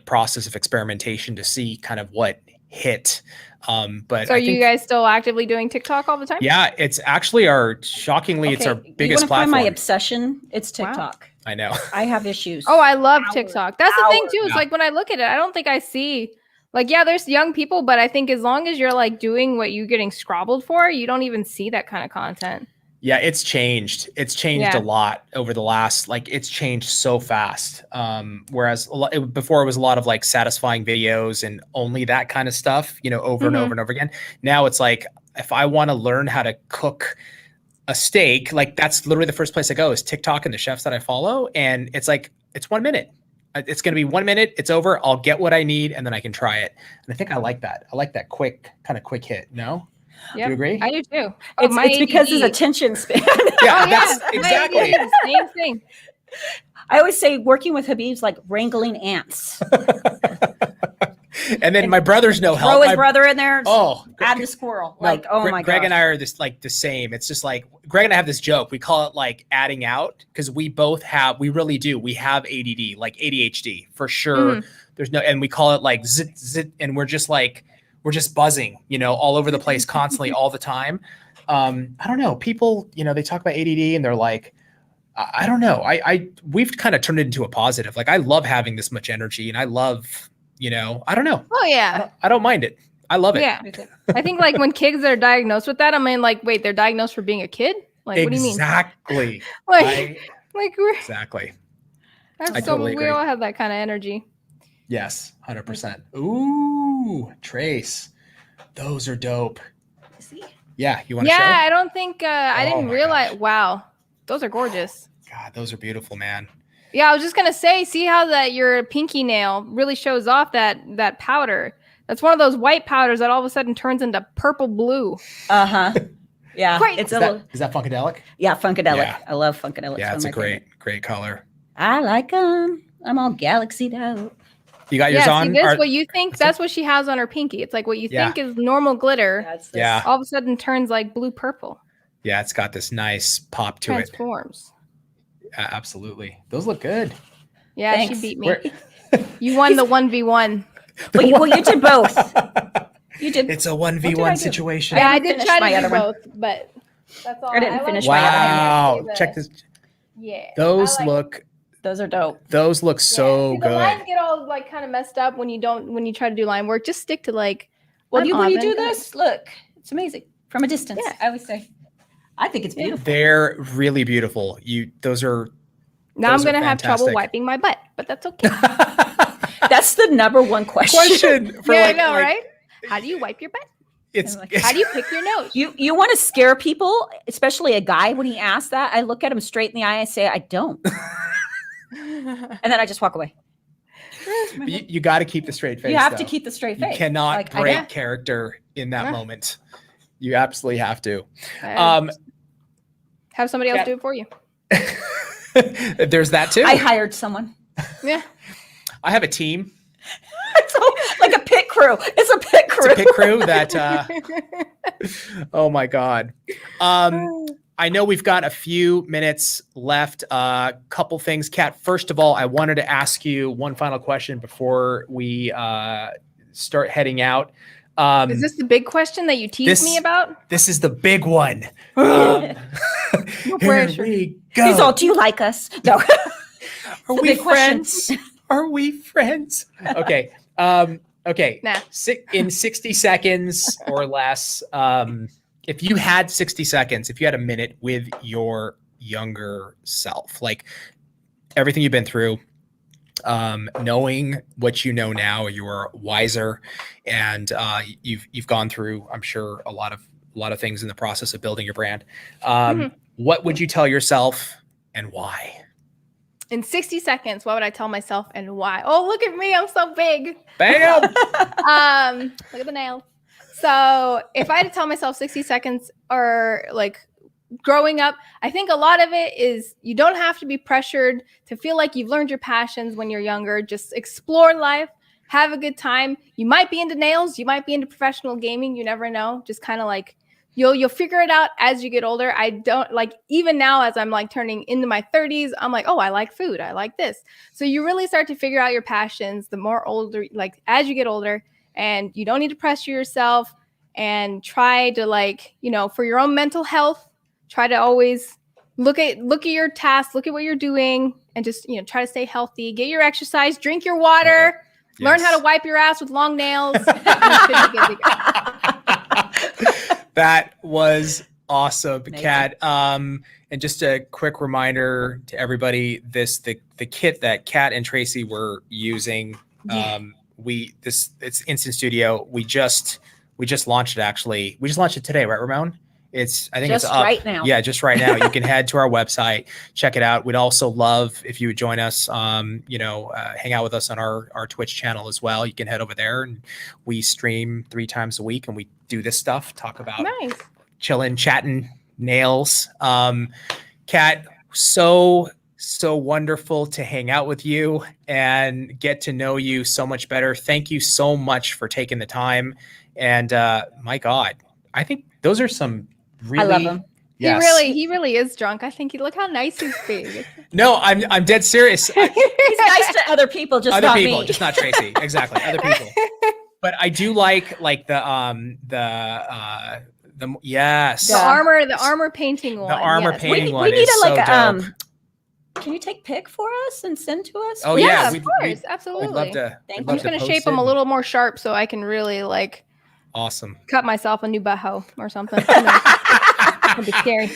process of experimentation to see kind of what hit. But so are you guys still actively doing TikTok all the time? Yeah, it's actually it's our biggest platform. Find my obsession? It's TikTok. Wow. I know. I have issues. Oh, I love TikTok. That's the thing too. It's like when I look at it, I don't think I see there's young people, but I think as long as you're doing what you're getting scrobbled for, you don't even see that kind of content. Yeah, it's changed. It's changed a lot over the last, it's changed so fast. Whereas before it was a lot of satisfying videos and only that kind of stuff, over and over and over again. Now it's like, if I want to learn how to cook a steak, that's literally the first place I go is TikTok and the chefs that I follow. And it's it's 1 minute. It's going to be 1 minute. It's over. I'll get what I need and then I can try it. And I think I like that. I like that quick hit. No? Yep. Do you agree? I do too. It's because his attention span. Yeah, that's exactly. Same thing. I always say working with Habib's like wrangling ants. And then my brothers know help. Throw his My- brother in there. Oh, Add the squirrel. no, Like, oh my god. Greg and I are the same. It's just like Greg and I have this joke. We call it like adding out because we really do. We have ADD, like ADHD for sure. Mhm. There's no, and we call it like zit, zit, and we're just buzzing, all over the place constantly all the time. I don't know. People, they talk about ADD and they're like, I don't know. We've kind of turned it into a positive. Like I love having this much energy and I love, I don't know. Oh yeah. I don't mind it. I love it. Yeah. I think like when kids are diagnosed with that, I mean, like, wait, they're diagnosed for being a kid? Like, what do you mean? Exactly. Like we're Exactly. that's totally we agree. all have that kind of energy. Yes, 100%. Ooh, Trace. Those are dope. See? Yeah, you want to show? Yeah, I don't think I Oh didn't my realize. gosh. Wow, those are gorgeous. God, those are beautiful, man. Yeah, I was just gonna say, see how that your pinky nail really shows off that powder. That's one of those white powders that all of a sudden turns into purple blue. Uh-huh. Yeah. Great. It's Is a little, that Funkadelic? yeah, Funkadelic. Yeah. I love Funkadelic. Yeah, it's a great color. I like them. I'm all galaxied out. You got yours Yeah, on? see this? Are- What you think? That's what she has on her pinky. It's like what you Yeah. think is normal glitter. That's Yeah. All of a sudden turns like blue purple. Yeah, it's got this nice pop to it. Transforms. Absolutely. Those look good. Yeah, Thanks. she beat me. Where- You won the 1v1. Well, you did both. You did. It's a What did I 1v1 do? situation. Yeah, I haven't did finished try my to do other one. both, but that's all. I didn't like finish the my other one. Wow. The- Check this. Yeah. Those I like- look Those are dope. so See, the lines good. get all like kind of messed up when you try to do line work. Just stick to like. Well, I'm when you do avant-garde. this, look, it's amazing from a distance. Yeah. I always say, I think it's beautiful. They're really beautiful. Those are Now I'm Those are gonna have trouble fantastic. wiping my butt, but that's okay. That's the number one question. question for Yeah, like, I know, like, right? How do you wipe your butt? It's, Like, How do you pick your nose? You want to scare people, especially a guy when he asks that. I look at him straight in the eye and say, I don't. And then I just walk away. you got to keep the straight face. You have to though. keep the straight You face. cannot Like, I break know. character in that Yeah. moment. You absolutely have to. Have somebody else yeah. do it for you. There's that too. I hired someone. Yeah. I have a team. So, like a pit crew. It's a pit crew. It's a pit crew that. Oh my God. I know we've got a few minutes left. Couple things, Kat. First of all, I wanted to ask you one final question before we start heading out. Is this the big question that you teased me about? This is the big one. No Here pressure. we go. He's all, do you like us? No. Are a we big question. friends? Are we friends? Okay. Okay. Nah. In 60 seconds or less, if you had 60 seconds, if you had a minute with your younger self, like everything you've been through, knowing what you know now, you're wiser, and you've gone through, I'm sure, a lot of things in the process of building your brand. What would you tell yourself and why? In 60 seconds, what would I tell myself and why? Oh, look at me. I'm so big. Bam! Look at the nails. So if I had to tell myself 60 seconds or like growing up, I think a lot of it is you don't have to be pressured to feel like you've learned your passions when you're younger. Just explore life, have a good time. You might be into nails. You might be into professional gaming. You never know. Just kind of like you'll figure it out as you get older. I don't like, even now as I'm like turning into my 30s, I'm like, oh, I like food. I like this. So you really start to figure out your passions the more older, like as you get older, and you don't need to pressure yourself, and try to like, for your own mental health, try to always look at your tasks, look at what you're doing, and just, try to stay healthy, get your exercise, drink your water, learn how to wipe your ass with long nails. That was awesome, Amazing. Kat. And just a quick reminder to everybody: the kit that Kat and Tracy were using. It's Instant Studio. We just launched it. Actually, we just launched it today, right, Ramon? I think Just it's up right now. Yeah, just right now. You can head to our website, check it out. We'd also love if you would join us. Hang out with us on our Twitch channel as well. You can head over there, and we stream 3 times a week, and we do this stuff. Talk about Nice. chilling, chatting, nails. Kat, so so wonderful to hang out with you and get to know you so much better. Thank you so much for taking the time. And my God, I think those are some really. I love him. Yes. He really is drunk. I think look how nice he's being. No, I'm dead serious. He's nice to other people, just Other not people, me. just not Tracy. Exactly, other people. But I do like yes, The armor painting one. the armor yes. painting We one need is a so like dope. Can you take pic for us and send to us? Oh, please? yeah, of we'd course, absolutely. We'd love to. Thank we'd you. love I'm just to gonna post shape them it. a little more sharp so I can really like Awesome. cut myself a new butthole or something. You know, that'd be scary.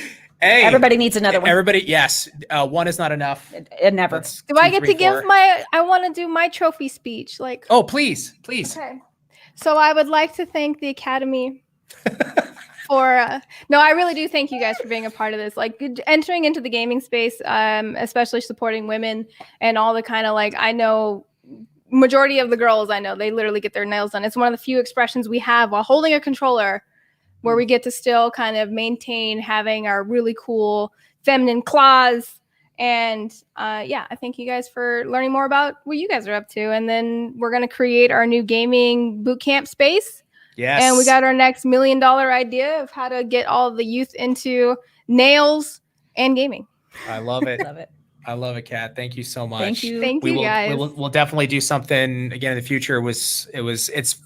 Hey, Everybody needs another one. Everybody, yes, one is not enough. It never. That's Do I two, get three, to give four. I want to do my trophy speech. Like, Oh, please. okay. So I would like to thank the Academy for, no, I really do thank you guys for being a part of this. Like entering into the gaming space, especially supporting women and all the kind of like, I know majority of the girls I know, they literally get their nails done. It's one of the few expressions we have while holding a controller where we get to still kind of maintain having our really cool feminine claws. And yeah, I thank you guys for learning more about what you guys are up to. And then we're going to create our new gaming boot camp space. Yes. And we got our next $1 million idea of how to get all the youth into nails and gaming. I love it. Love it. I love it, Kat. Thank you so much. Thank you. Thank you guys. We'll definitely do something again in the future. It's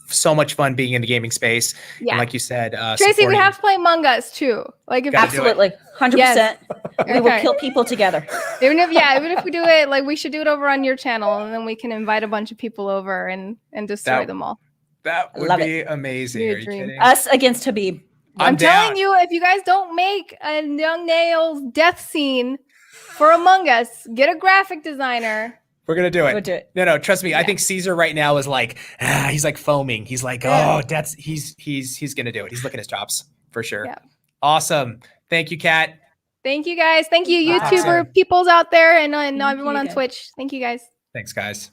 so much fun being in the gaming space. Yeah. And like you said, Tracy, we supporting- have to play Among Us too. Like if Gotta do it. Absolutely. 100%. Yes. We will Okay. kill people together. even if we do it, like we should do it over on your channel, and then we can invite a bunch of people over and destroy them all. That would Love be amazing. Be a Are you dream. kidding? Us against Habib. I'm telling down. you, if you guys don't make a YoungNails death scene for Among Us, get a graphic designer. We're gonna do it. We'll do it. No, trust me. I Yeah. think Caesar right now is like, he's like foaming. He's like, Yeah. oh, he's gonna do it. He's licking his chops for sure. Yeah. Awesome. Thank you, Kat. Thank you guys. Thank you, Bye. YouTuber peoples out there and Thank everyone you, on guys. Twitch. Thank you guys. Thanks, guys.